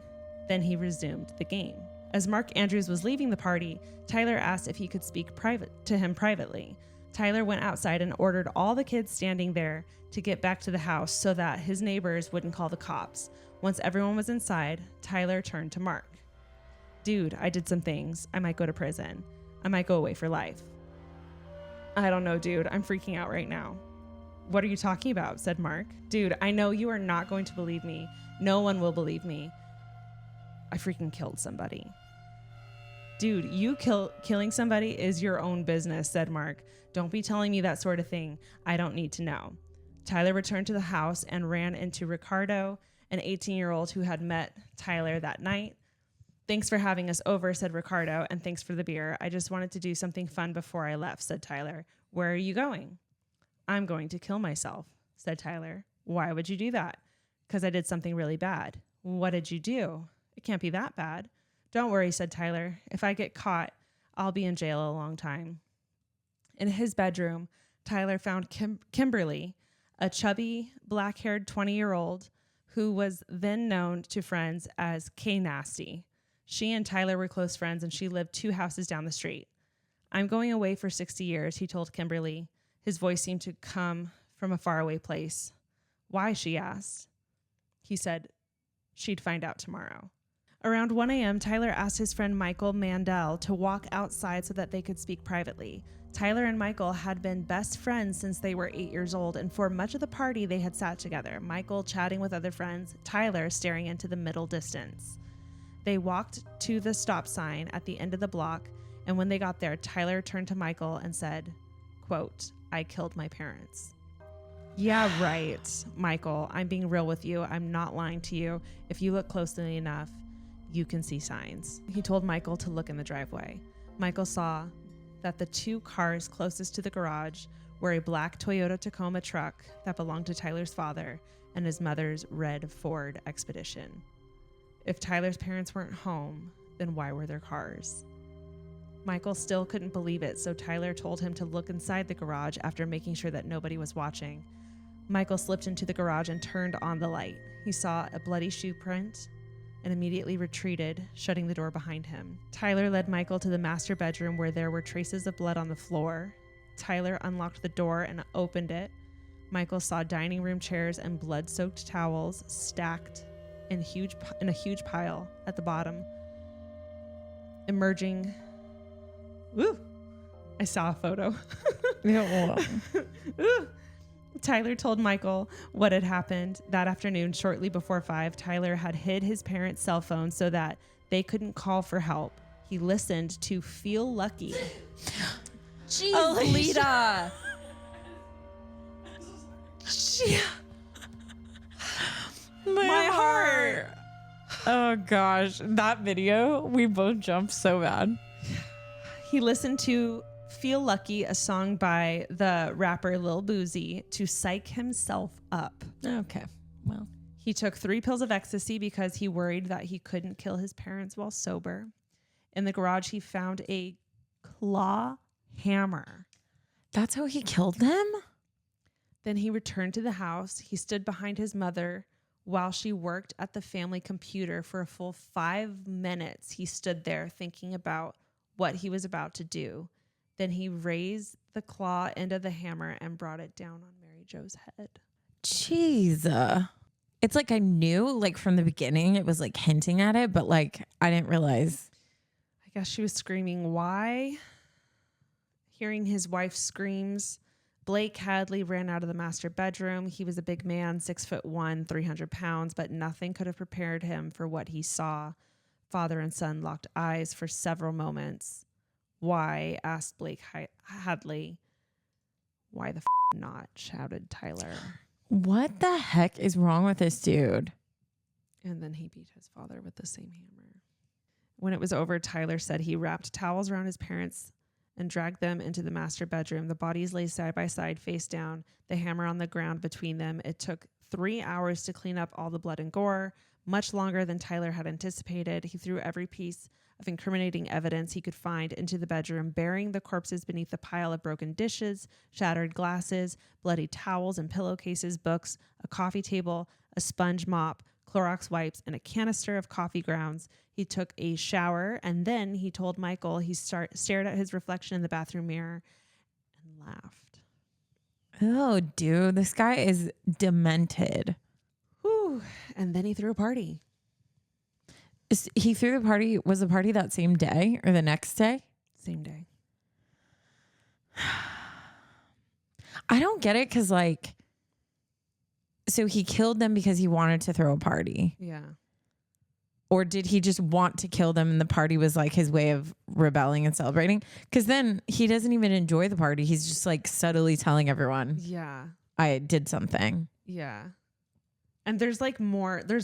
Then he resumed the game. As Mark Andrews was leaving the party, Tyler asked if he could speak to him privately. Tyler went outside and ordered all the kids standing there to get back to the house so that his neighbors wouldn't call the cops. Once everyone was inside, Tyler turned to Mark. Dude, I did some things. I might go to prison. I might go away for life. I don't know, dude. I'm freaking out right now. What are you talking about? Said Mark. Dude, I know you are not going to believe me. No one will believe me. I freaking killed somebody. Dude, killing somebody is your own business, said Mark. Don't be telling me that sort of thing. I don't need to know. Tyler returned to the house and ran into Ricardo, an 18-year-old who had met Tyler that night. Thanks for having us over, said Ricardo, and thanks for the beer. I just wanted to do something fun before I left, said Tyler. Where are you going? I'm going to kill myself, said Tyler. Why would you do that? Because I did something really bad. What did you do? It can't be that bad. Don't worry, said Tyler. If I get caught, I'll be in jail a long time. In his bedroom, Tyler found Kimberly, a chubby, black-haired 20-year-old who was then known to friends as K-Nasty. She and Tyler were close friends, and she lived 2 houses down the street. I'm going away for 60 years, he told Kimberly. His voice seemed to come from a faraway place. Why, she asked. He said she'd find out tomorrow. Around 1 a.m., Tyler asked his friend Michael Mandel to walk outside so that they could speak privately. Tyler and Michael had been best friends since they were 8 years old, and for much of the party, they had sat together, Michael chatting with other friends, Tyler staring into the middle distance. They walked to the stop sign at the end of the block, and when they got there, Tyler turned to Michael and said, quote, I killed my parents. Yeah, right, Michael. I'm being real with you. I'm not lying to you. If you look closely enough, you can see signs. He told Michael to look in the driveway. Michael saw that the 2 cars closest to the garage were a black Toyota Tacoma truck that belonged to Tyler's father and his mother's red Ford Expedition. If Tyler's parents weren't home, then why were their cars? Michael still couldn't believe it, so Tyler told him to look inside the garage after making sure that nobody was watching. Michael slipped into the garage and turned on the light. He saw a bloody shoe print and immediately retreated, shutting the door behind him. Tyler led Michael to the master bedroom where there were traces of blood on the floor. Tyler unlocked the door and opened it. Michael saw dining room chairs and blood-soaked towels stacked in a huge pile at the bottom. Emerging... Woo! I saw a photo. Tyler told Michael what had happened that afternoon. Shortly before 5, Tyler had hid his parents' cell phone so that they couldn't call for help. He listened to Feel Lucky. Jeez, Lita. My heart. Oh gosh, that video, we both jumped so bad. He listened to Feel Lucky, a song by the rapper Lil Boozy, to psych himself up. Okay, well. He took 3 pills of ecstasy because he worried that he couldn't kill his parents while sober. In the garage, he found a claw hammer. That's how he killed them? Then he returned to the house. He stood behind his mother while she worked at the family computer for a full 5 minutes. He stood there thinking about what he was about to do. Then he raised the claw end of the hammer and brought it down on Mary Jo's head. Jeez. It's like I knew, like from the beginning, it was like hinting at it, but like I didn't realize. I guess she was screaming, why? Hearing his wife's screams, Blake Hadley ran out of the master bedroom. He was a big man, 6'1", 300 pounds, but nothing could have prepared him for what he saw. Father and son locked eyes for several moments. Why? Asked Blake Hadley. Why the not? Shouted Tyler. What the heck is wrong with this dude? And then he beat his father with the same hammer. When it was over, Tyler said he wrapped towels around his parents and dragged them into the master bedroom. The bodies lay side by side, face down, the hammer on the ground between them. It took 3 hours to clean up all the blood and gore, much longer than Tyler had anticipated. He threw every piece of incriminating evidence he could find into the bedroom, burying the corpses beneath a pile of broken dishes, shattered glasses, bloody towels and pillowcases, books, a coffee table, a sponge mop, Clorox wipes, and a canister of coffee grounds. He took a shower, and then he told Michael he stared at his reflection in the bathroom mirror and laughed. Oh, dude, this guy is demented. Whew. And then he threw a party. He threw the party. Was the party that same day or the next day? Same day. I don't get it because, like, So he killed them because he wanted to throw a party. Yeah. Or did he just want to kill them and the party was like his way of rebelling and celebrating? Because then he doesn't even enjoy the party. He's just like subtly telling everyone, Yeah. I did something. Yeah. And there's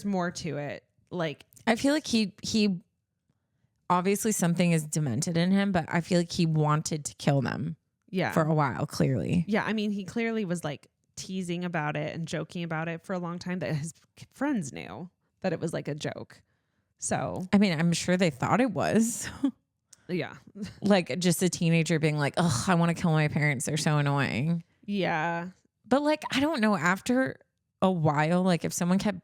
more to it. Like, I feel like he obviously something is demented in him, but I feel like he wanted to kill them. Yeah. For a while, clearly. Yeah. I mean, he clearly was like teasing about it and joking about it for a long time, that his friends knew that it was like a joke. So, I mean, I'm sure they thought it was. Yeah. Like just a teenager being like, oh, I want to kill my parents. They're so annoying. Yeah. But like, I don't know. After a while, like if someone kept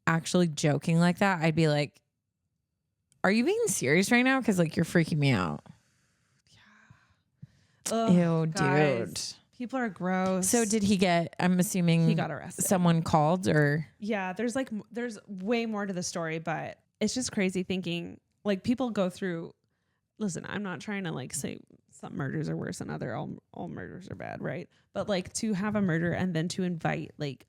actually joking like that, I'd be like, are you being serious right now? Because like you're freaking me out. Ugh, ew, guys, dude. People are gross. So did he get, I'm assuming he got arrested. Someone called or? Yeah, there's way more to the story, but it's just crazy thinking like people go through. Listen, I'm not trying to like say some murders are worse than other. All murders are bad, right? But like to have a murder and then to invite like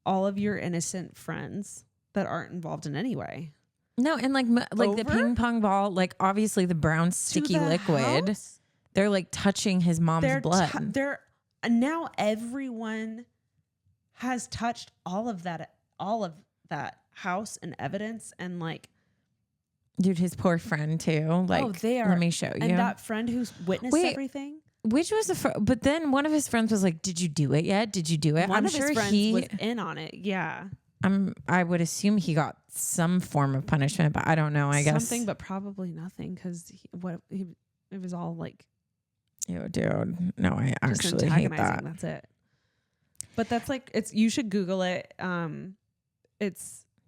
all of your innocent friends that aren't involved in any way. No, and like the ping pong ball, like obviously the brown sticky liquid. House? They're like touching his mom's blood. Now everyone has touched all of that house and evidence, and like, dude, his poor friend too. Like, they are. Let me show you. And that friend who's witnessed everything. Which was but then one of his friends was like, "Did you do it yet? Did you do it?" One of his friends was in on it. Yeah. I would assume he got some form of punishment, but I don't know. I guess something, but probably nothing, because it was all like, ew, dude. No, I actually hate that. That's it. But that's like, you should Google it. It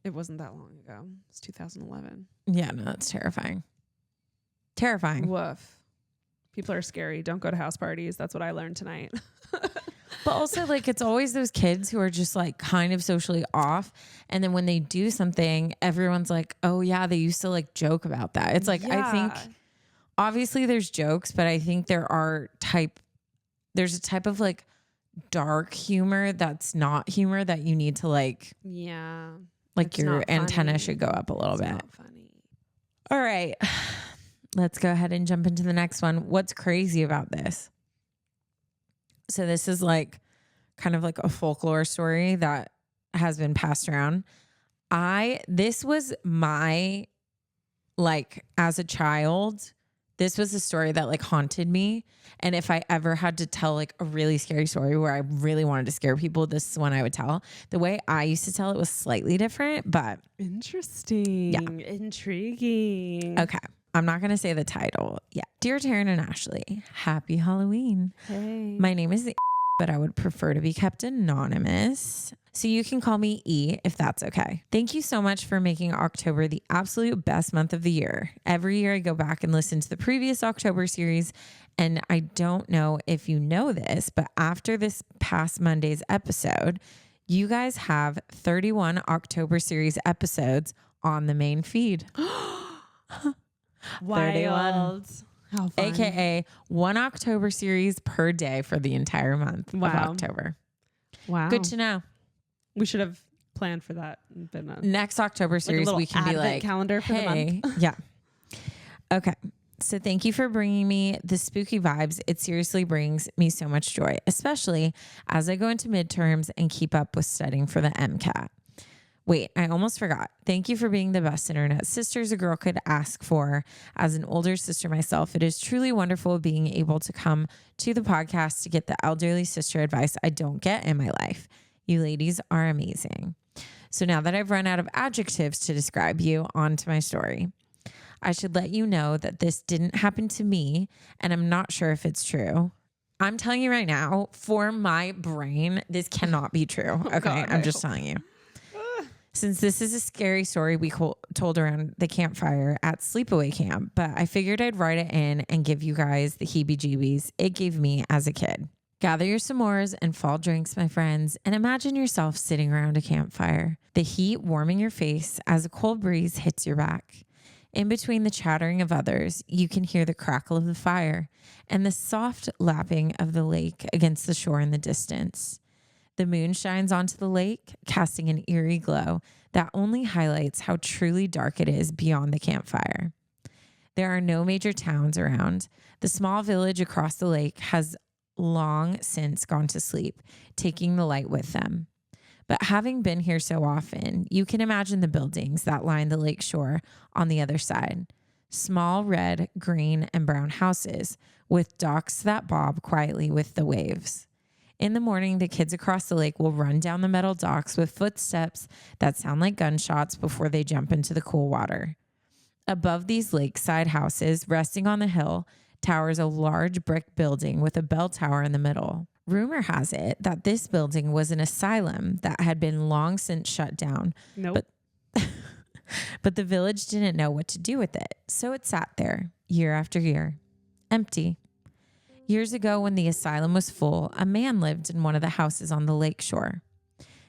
wasn't that long ago. It's 2011. Yeah, no, that's terrifying. Terrifying. Woof. People are scary. Don't go to house parties. That's what I learned tonight. But also, like, it's always those kids who are just like kind of socially off. And then when they do something, everyone's like, oh yeah, they used to like joke about that. It's like, I think obviously there's jokes, but I think there's a type of like dark humor that's not humor that you need to like, like your antenna should go up a little bit. Not funny. All right, let's go ahead and jump into the next one. What's crazy about this? So this is like kind of like a folklore story that has been passed around. This was my, like, as a child, this was a story that like haunted me. And if I ever had to tell like a really scary story where I really wanted to scare people, this is one I would tell. The way I used to tell it was slightly different, but interesting. Yeah. Intriguing. Okay. I'm not going to say the title. Yeah. Dear Taryn and Ashley, happy Halloween. Hey. My name is but I would prefer to be kept anonymous. So you can call me E if that's okay. Thank you so much for making October the absolute best month of the year. Every year I go back and listen to the previous October series, and I don't know if you know this, but after this past Monday's episode, you guys have 31 October series episodes on the main feed. Wild. How fun. AKA one October series per day for the entire month of October. Wow. Good to know. We should have planned for that. Next October series, like we can be like, calendar for the month. Yeah. Okay. So thank you for bringing me the spooky vibes. It seriously brings me so much joy, especially as I go into midterms and keep up with studying for the MCAT. Wait, I almost forgot. Thank you for being the best internet sisters a girl could ask for. As an older sister myself, it is truly wonderful being able to come to the podcast to get the elderly sister advice I don't get in my life. You ladies are amazing. So now that I've run out of adjectives to describe you, on to my story. I should let you know that this didn't happen to me, and I'm not sure if it's true. I'm telling you right now, for my brain, this cannot be true. Okay, I'm just telling you. Since this is a scary story we told around the campfire at sleepaway camp, but I figured I'd write it in and give you guys the heebie-jeebies it gave me as a kid. Gather your s'mores and fall drinks, my friends, and imagine yourself sitting around a campfire, the heat warming your face as a cold breeze hits your back. In between the chattering of others, you can hear the crackle of the fire and the soft lapping of the lake against the shore in the distance. The moon shines onto the lake, casting an eerie glow that only highlights how truly dark it is beyond the campfire. There are no major towns around. The small village across the lake has long since gone to sleep, taking the light with them. But having been here so often, you can imagine the buildings that line the lake shore on the other side. Small red, green, and brown houses with docks that bob quietly with the waves. In the morning, the kids across the lake will run down the metal docks with footsteps that sound like gunshots before they jump into the cool water. Above these lakeside houses, resting on the hill, towers a large brick building with a bell tower in the middle. Rumor has it that this building was an asylum that had been long since shut down. Nope. But the village didn't know what to do with it, so it sat there year after year, empty. Years ago, when the asylum was full, a man lived in one of the houses on the lake shore.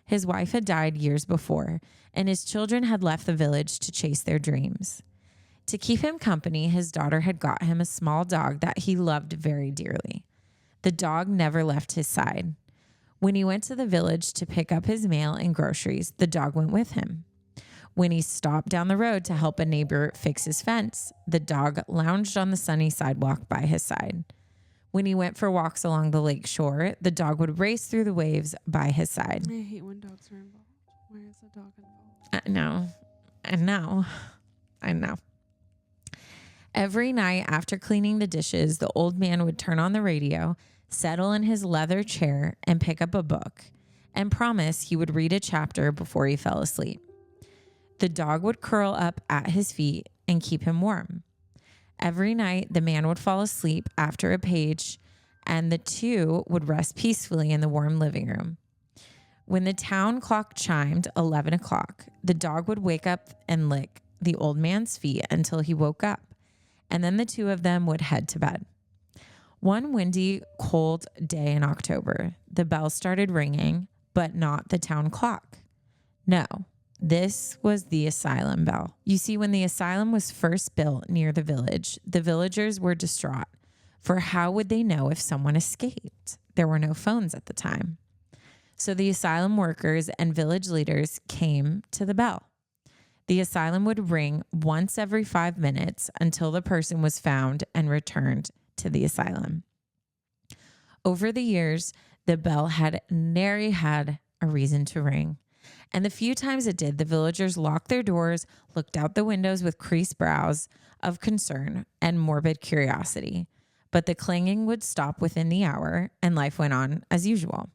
His wife had died years before, and his children had left the village to chase their dreams. To keep him company, his daughter had got him a small dog that he loved very dearly. The dog never left his side. When he went to the village to pick up his mail and groceries, the dog went with him. When he stopped down the road to help a neighbor fix his fence, the dog lounged on the sunny sidewalk by his side. When he went for walks along the lake shore, the dog would race through the waves by his side. I hate when dogs are involved. Why is the dog involved? I know. Every night after cleaning the dishes, the old man would turn on the radio, settle in his leather chair, and pick up a book, and promise he would read a chapter before he fell asleep. The dog would curl up at his feet and keep him warm. Every night, the man would fall asleep after a page, and the two would rest peacefully in the warm living room. When the town clock chimed 11 o'clock, the dog would wake up and lick the old man's feet until he woke up, and then the two of them would head to bed. One windy, cold day in October, the bell started ringing, but not the town clock. No. This was the asylum bell. You see, when the asylum was first built near the village, the villagers were distraught, for how would they know if someone escaped? There were no phones at the time. So the asylum workers and village leaders came to the bell. The asylum would ring once every 5 minutes until the person was found and returned to the asylum. Over the years, the bell had nary had a reason to ring. And the few times it did, the villagers locked their doors, looked out the windows with creased brows of concern and morbid curiosity. But the clanging would stop within the hour, and life went on as usual.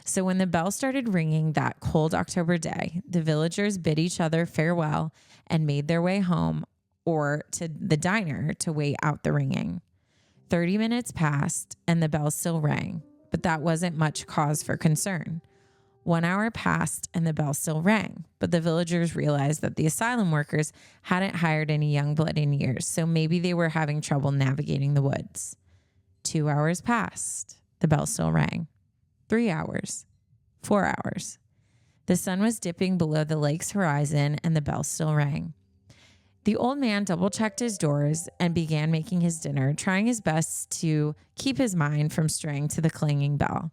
So when the bell started ringing that cold October day, the villagers bid each other farewell and made their way home or to the diner to wait out the ringing. 30 minutes passed, and the bell still rang, but that wasn't much cause for concern. 1 hour passed and the bell still rang, but the villagers realized that the asylum workers hadn't hired any young blood in years, so maybe they were having trouble navigating the woods. 2 hours passed. The bell still rang. 3 hours. 4 hours. The sun was dipping below the lake's horizon and the bell still rang. The old man double-checked his doors and began making his dinner, trying his best to keep his mind from straying to the clanging bell.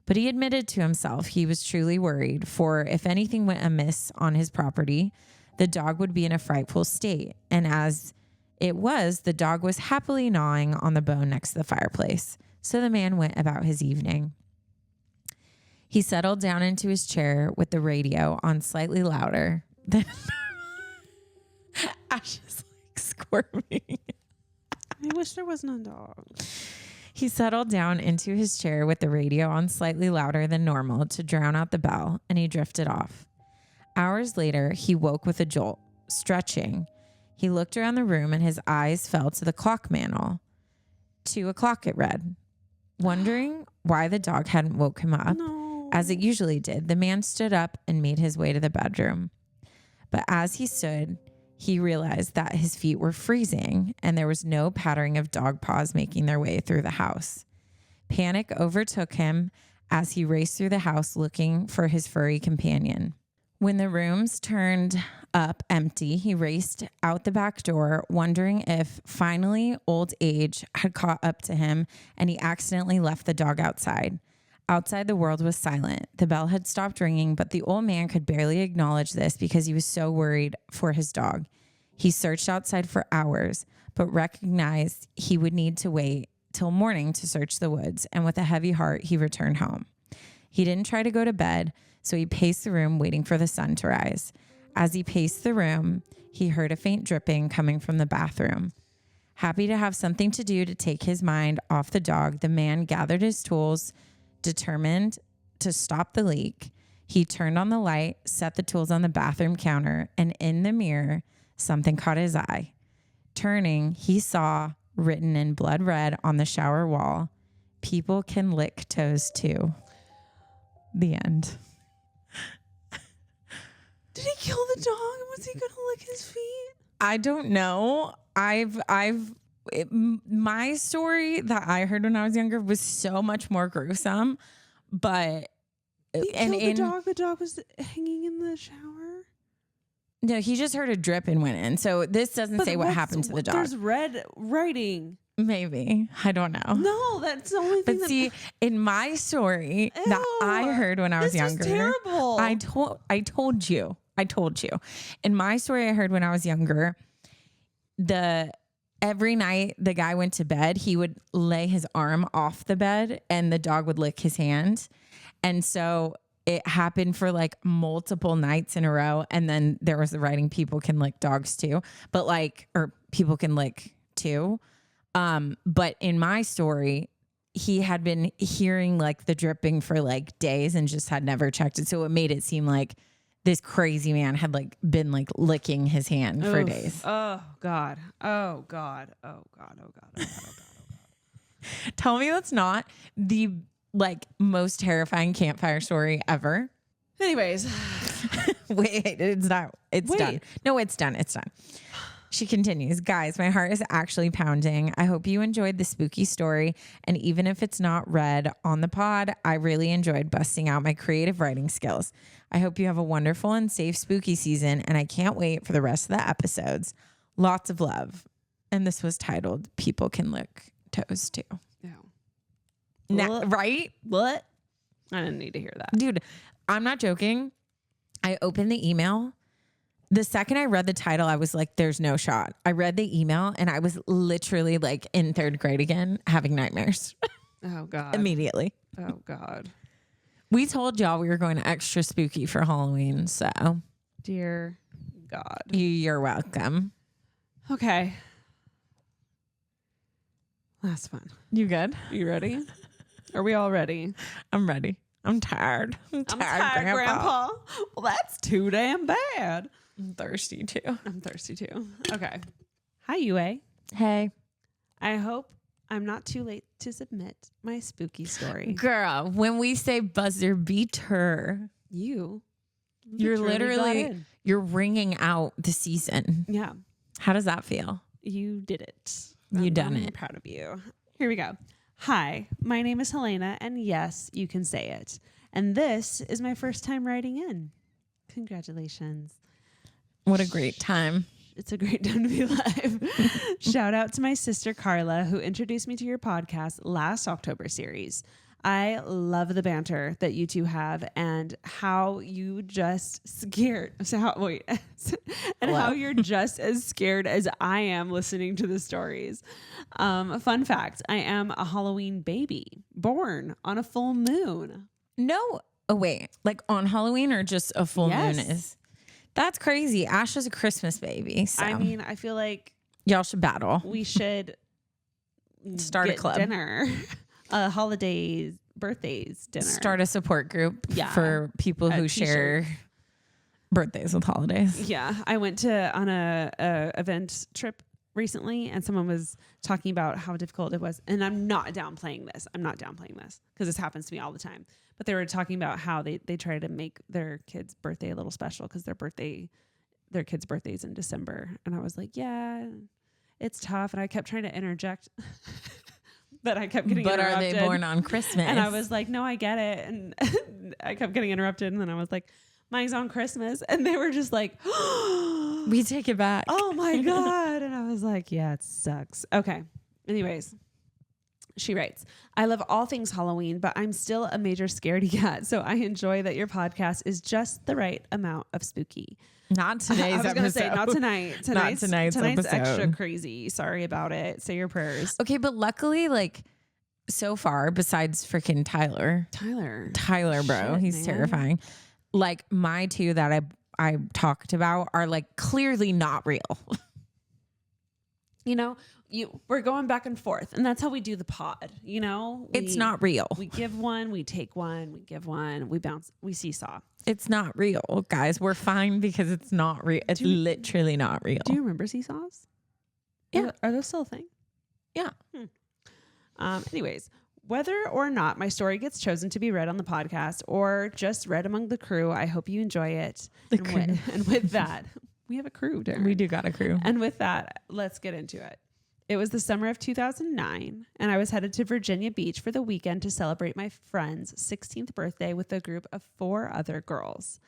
But he admitted to himself he was truly worried, for if anything went amiss on his property, the dog would be in a frightful state. And as it was, the dog was happily gnawing on the bone next to the fireplace. So the man went about his evening. He settled down into his chair with the radio on slightly louder than Ash is like squirming. I wish there wasn't a dog. He settled down into his chair with the radio on slightly louder than normal to drown out the bell, and he drifted off. Hours later, he woke with a jolt, stretching. He looked around the room and his eyes fell to the clock mantle. 2 o'clock it read. Wondering why the dog hadn't woke him up, as it usually did, the man stood up and made his way to the bedroom. But as he stood, he realized that his feet were freezing and there was no pattering of dog paws making their way through the house. Panic overtook him as he raced through the house looking for his furry companion. When the rooms turned up empty, he raced out the back door, wondering if finally old age had caught up to him and he accidentally left the dog outside. Outside, the world was silent. The bell had stopped ringing, but the old man could barely acknowledge this because he was so worried for his dog. He searched outside for hours, but recognized he would need to wait till morning to search the woods, and with a heavy heart, he returned home. He didn't try to go to bed, so he paced the room waiting for the sun to rise. As he paced the room, he heard a faint dripping coming from the bathroom. Happy to have something to do to take his mind off the dog, the man gathered his tools, determined to stop the leak. He turned on the light, set the tools on the bathroom counter, and in the mirror, something caught his eye. Turning, he saw, written in blood red on the shower wall, "People can lick toes too." The end. Did he kill the dog? Was he gonna lick his feet? I don't know. My story that I heard when I was younger was so much more gruesome, but He killed the dog. The dog was hanging in the shower. No, he just heard a drip and went in. So this doesn't say what happened to the dog. There's red writing. Maybe. I don't know. No, that's the only thing. But see, in my story that I heard when I was younger, this is terrible. I told you. In my story I heard when I was younger, every night the guy went to bed, he would lay his arm off the bed and the dog would lick his hand. And so it happened for like multiple nights in a row. And then there was the writing, "People can lick dogs too," or people can lick too. But in my story, he had been hearing like the dripping for like days and just had never checked it. So it made it seem like this crazy man had like been like licking his hand for days. Oh God. Oh God. Oh God. Oh God. Oh God. Oh God. Oh God. Tell me that's not the like most terrifying campfire story ever. Anyways. Wait, it's not. It's done. No, it's done. It's done. She continues, "Guys, my heart is actually pounding. I hope you enjoyed the spooky story. And even if it's not read on the pod, I really enjoyed busting out my creative writing skills. I hope you have a wonderful and safe spooky season. And I can't wait for the rest of the episodes. Lots of love." And this was titled "People Can Lick Toes Too." No. Right? What? I didn't need to hear that. Dude, I'm not joking. I opened the email. The second I read the title, I was like, there's no shot. I read the email and I was literally like in third grade again, having nightmares. Oh God. Immediately. Oh God. We told y'all we were going to extra spooky for Halloween. So Dear God. you're welcome. Okay. Last one. You good? You ready? Are we all ready? I'm ready. I'm tired. I'm tired, Grandpa. Well, that's too damn bad. I'm thirsty too. I'm thirsty too. Okay. Hi, UA. Hey. I hope I'm not too late to submit my spooky story. Girl, when we say buzzer beater, You're literally, you're ringing out the season. Yeah. How does that feel? You did it. You done I'm it. proud of you. Here we go. Hi, my name is Helena, and yes, you can say it. And this is my first time writing in. Congratulations. What a great time. It's a great time to be alive. Shout out to my sister Carla, who introduced me to your podcast last October series. I love the banter that you two have and how you just scared. So how you're just as scared as I am listening to the stories. Fun fact, I am a Halloween baby born on a full moon. No. Oh, wait. Like on Halloween or just a full moon is? That's crazy. Ash is a Christmas baby. So I mean, I feel like y'all should battle. we should Start a club. Dinner. Holidays, birthdays, dinner. Start a support group for people who share birthdays with holidays. Yeah. I went on a event trip recently and someone was talking about how difficult it was. And I'm not downplaying this. Because this happens to me all the time. But they were talking about how they try to make their kid's birthday a little special because their kid's birthday's in December. And I was like, yeah, it's tough. And I kept trying to interject. But I kept getting interrupted. But are they born on Christmas? And I was like, no, I get it. And I kept getting interrupted. And then I was like, mine's on Christmas. And they were just like, we take it back. Oh my God. And I was like, yeah, it sucks. Okay. Anyways, She writes, I love all things Halloween, but I'm still a major scaredy cat. So I enjoy that your podcast is just the right amount of spooky. Not today's episode. I was going to say, not tonight. Tonight's episode. Extra crazy. Sorry about it. Say your prayers. Okay, but luckily, like, so far, besides freaking Tyler, bro, Shit, he's man. terrifying. Like, my two that I talked about are like clearly not real. You know, we're going back and forth, and that's how we do the pod. You know, It's not real. We give one, we take one, we give one, we bounce, we seesaw. It's not real, guys. We're fine because it's not real. It's literally not real. Do you remember seesaws? Yeah. Are those still a thing? Yeah. Anyways, whether or not my story gets chosen to be read on the podcast or just read among the crew, I hope you enjoy it. And with that, we have a crew, Darren. We do got a crew. And with that, let's get into it. It was the summer of 2009, and I was headed to Virginia Beach for the weekend to celebrate my friend's 16th birthday with a group of 4 other girls.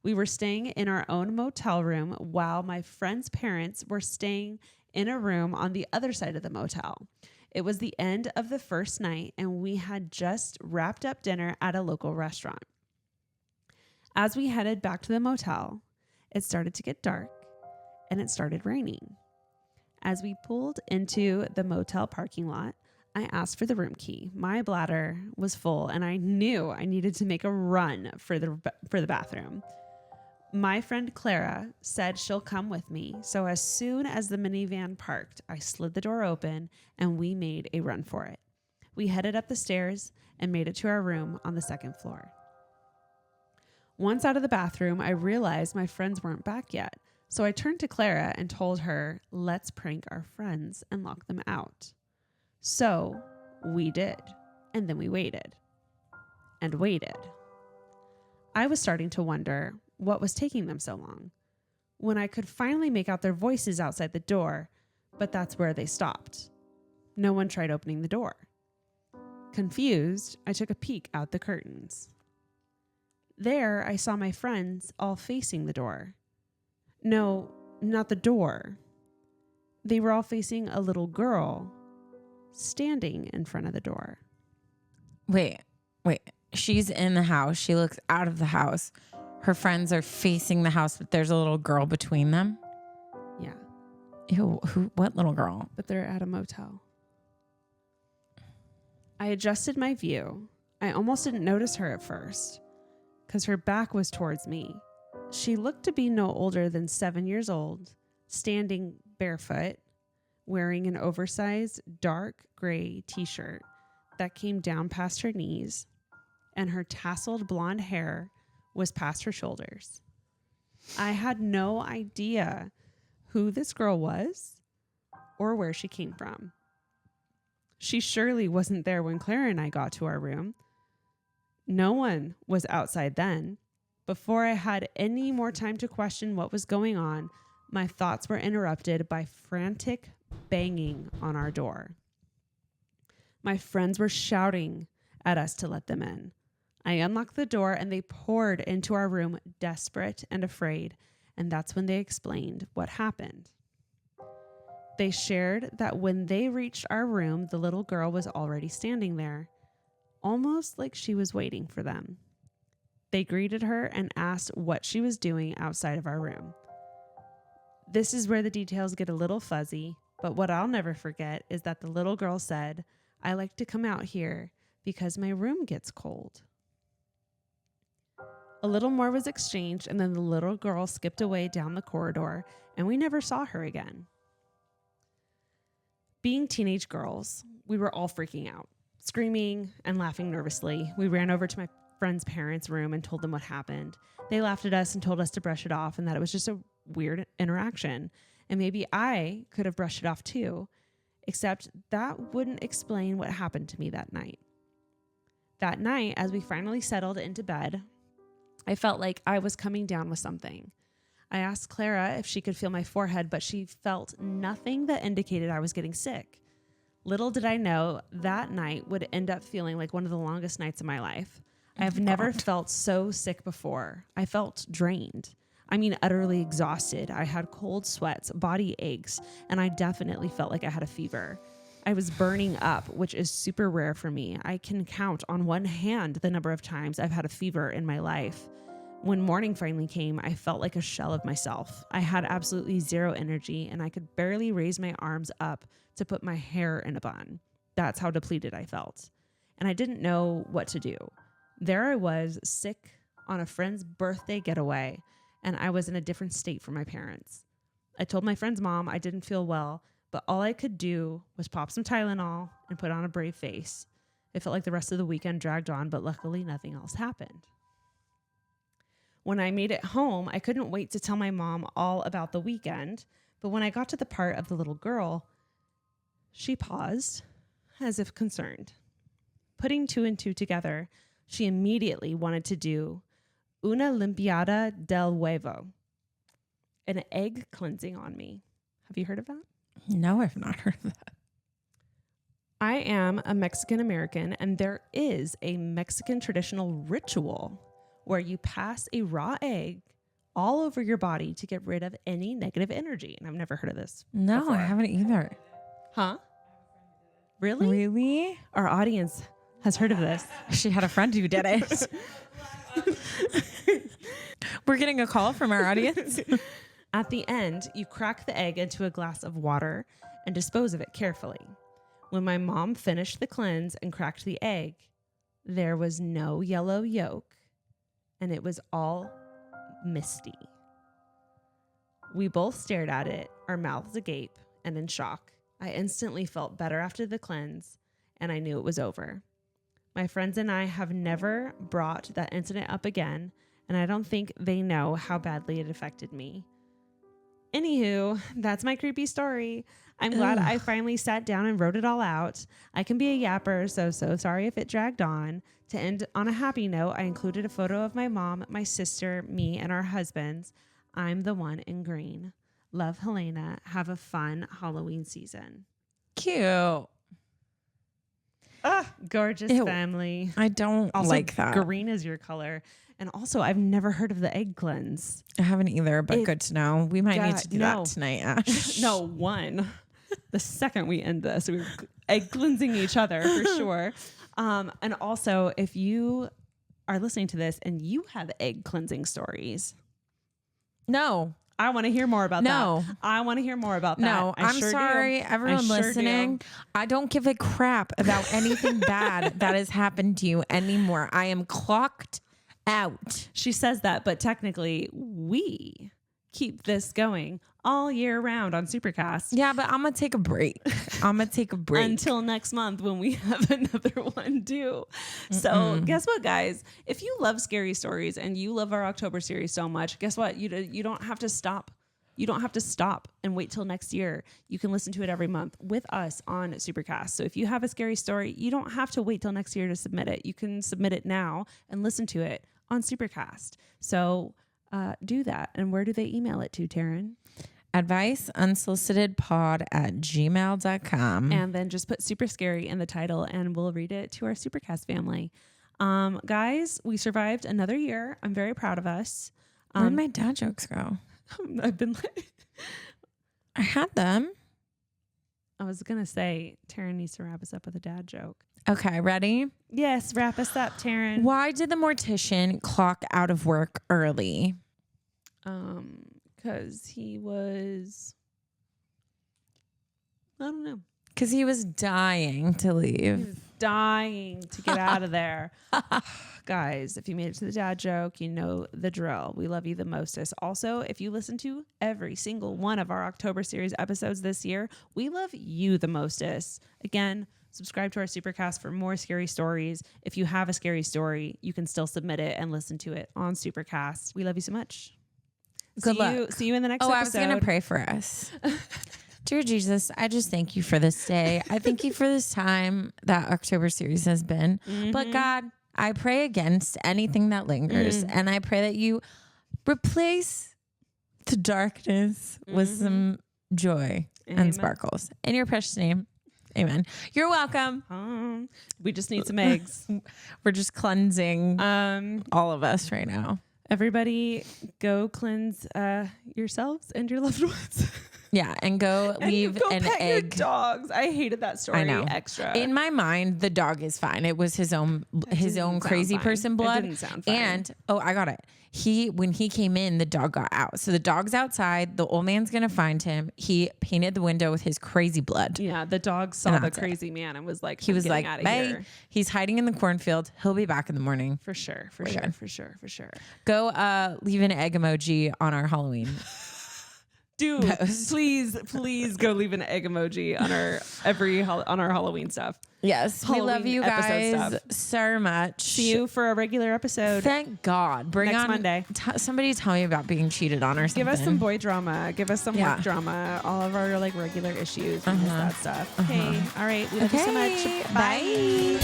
We were staying in our own motel room while my friend's parents were staying in a room on the other side of the motel. It was the end of the first night, and we had just wrapped up dinner at a local restaurant. As we headed back to the motel, it started to get dark, and it started raining. As we pulled into the motel parking lot, I asked for the room key. My bladder was full, and I knew I needed to make a run for the bathroom. My friend Clara said she'll come with me, so as soon as the minivan parked, I slid the door open, and we made a run for it. We headed up the stairs and made it to our room on the 2nd floor. Once out of the bathroom, I realized my friends weren't back yet. So I turned to Clara and told her, let's prank our friends and lock them out. So we did. And then we waited. And waited. I was starting to wonder what was taking them so long. When I could finally make out their voices outside the door, but that's where they stopped. No one tried opening the door. Confused, I took a peek out the curtains. There, I saw my friends all facing the door. No, not the door. They were all facing a little girl standing in front of the door. Wait. She's in the house. She looks out of the house. Her friends are facing the house, but there's a little girl between them. Yeah. Ew, what little girl? But they're at a motel. I adjusted my view. I almost didn't notice her at first because her back was towards me. She looked to be no older than 7 years old, standing barefoot, wearing an oversized dark gray t-shirt that came down past her knees, and her tasseled blonde hair was past her shoulders. I had no idea who this girl was or where she came from. She surely wasn't there when Clara and I got to our room. No one was outside then. Before I had any more time to question what was going on, my thoughts were interrupted by frantic banging on our door. My friends were shouting at us to let them in. I unlocked the door and they poured into our room, desperate and afraid, and that's when they explained what happened. They shared that when they reached our room, the little girl was already standing there, almost like she was waiting for them. They greeted her and asked what she was doing outside of our room. This is where the details get a little fuzzy, but what I'll never forget is that the little girl said, I like to come out here because my room gets cold. A little more was exchanged, and then the little girl skipped away down the corridor, and we never saw her again. Being teenage girls, we were all freaking out, screaming and laughing nervously. We ran over to my friend's parents' room and told them what happened. They laughed at us and told us to brush it off and that it was just a weird interaction. And maybe I could have brushed it off too, except that wouldn't explain what happened to me that night. That night, as we finally settled into bed, I felt like I was coming down with something. I asked Clara if she could feel my forehead, but she felt nothing that indicated I was getting sick. Little did I know that night would end up feeling like one of the longest nights of my life. I have never felt so sick before. I felt drained. I mean, utterly exhausted. I had cold sweats, body aches, and I definitely felt like I had a fever. I was burning up, which is super rare for me. I can count on one hand the number of times I've had a fever in my life. When morning finally came, I felt like a shell of myself. I had absolutely zero energy, and I could barely raise my arms up to put my hair in a bun. That's how depleted I felt. And I didn't know what to do. There I was, sick on a friend's birthday getaway, and I was in a different state from my parents. I told my friend's mom I didn't feel well, but all I could do was pop some Tylenol and put on a brave face. It felt like the rest of the weekend dragged on, but luckily nothing else happened. When I made it home, I couldn't wait to tell my mom all about the weekend, but when I got to the part of the little girl, she paused, as if concerned. Putting two and two together, she immediately wanted to do una limpiada del huevo, an egg cleansing on me. Have you heard of that? No, I've not heard of that. I am a Mexican American, and there is a Mexican traditional ritual where you pass a raw egg all over your body to get rid of any negative energy. And I've never heard of this. No, before. I haven't either. Huh? Really? Really? Our audience has heard of this. She had a friend who did it. We're getting a call from our audience. At the end, you crack the egg into a glass of water and dispose of it carefully. When my mom finished the cleanse and cracked the egg, there was no yellow yolk, and it was all misty. We both stared at it, our mouths agape and in shock. I instantly felt better after the cleanse, and I knew it was over. My friends and I have never brought that incident up again, and I don't think they know how badly it affected me. Anywho, that's my creepy story. I'm glad I finally sat down and wrote it all out. I can be a yapper, so sorry if it dragged on. To end on a happy note, I included a photo of my mom, my sister, me, and our husbands. I'm the one in green. Love, Helena. Have a fun Halloween season. Cute. Gorgeous Ew. family. I don't Also, like that. Green is your color. And also, I've never heard of the egg cleanse. I haven't either, but good to know. We might need to do no. that tonight, Ash. No, one. The second we end this, we're egg cleansing each other for sure. And also, if you are listening to this and you have egg cleansing stories, No. I want to hear more about No. that. I want to hear more about that. No, I'm sorry, everyone listening. I don't give a crap about anything bad that has happened to you anymore. I am clocked out. She says that, but technically we keep this going all year round on Supercast. Yeah, but I'm going to take a break. Until next month when we have another one due. So guess what, guys? If you love scary stories and you love our October series so much, guess what? You don't have to stop. You don't have to stop and wait till next year. You can listen to it every month with us on Supercast. So if you have a scary story, you don't have to wait till next year to submit it. You can submit it now and listen to it on Supercast. So do that. And where do they email it to, Taryn? Advice, unsolicitedpod@gmail.com. And then just put super scary in the title and we'll read it to our Supercast family. Guys, we survived another year. I'm very proud of us. Where'd my dad jokes go? I've been I had them. I was going to say, Taryn needs to wrap us up with a dad joke. Okay, ready? Yes, wrap us up, Taryn. Why did the mortician clock out of work early? Because he was, I don't know. Because he was dying to leave. He was dying to get out of there. Guys, if you made it to the dad joke, you know the drill. We love you the mostest. Also, if you listen to every single one of our October series episodes this year, we love you the mostest. Again, subscribe to our Supercast for more scary stories. If you have a scary story, you can still submit it and listen to it on Supercast. We love you so much. Good luck. See you in the next episode. I was going to pray for us. Dear Jesus, I just thank you for this day. I thank you for this time that October series has been. But God, I pray against anything that lingers. And I pray that you replace the darkness with some joy and sparkles. In your precious name, amen. You're welcome. We just need some eggs. We're just cleansing all of us right now. Everybody go cleanse yourselves and your loved ones. Yeah, and go leave go an pet egg. your dogs. I hated that story. I know. Extra. In my mind, the dog is fine. It was his own crazy fine. person blood. It didn't sound fine. And I got it. When he came in, the dog got out. So the dog's outside. The old man's gonna find him. He painted the window with his crazy blood. Yeah, the dog saw the crazy man and was like, he was like, out of bye. here. He's hiding in the cornfield. He'll be back in the morning. For sure. Go leave an egg emoji on our Halloween. Dude, please go leave an egg emoji on our Halloween stuff. Yes, Halloween we love you episode guys stuff. so much. See you for a regular episode. Thank God. Bring next on Monday. Somebody tell me about being cheated on or something. Give us some boy drama. Give us some work drama. All of our like regular issues and that stuff. Okay. All right. We love you so much. Bye.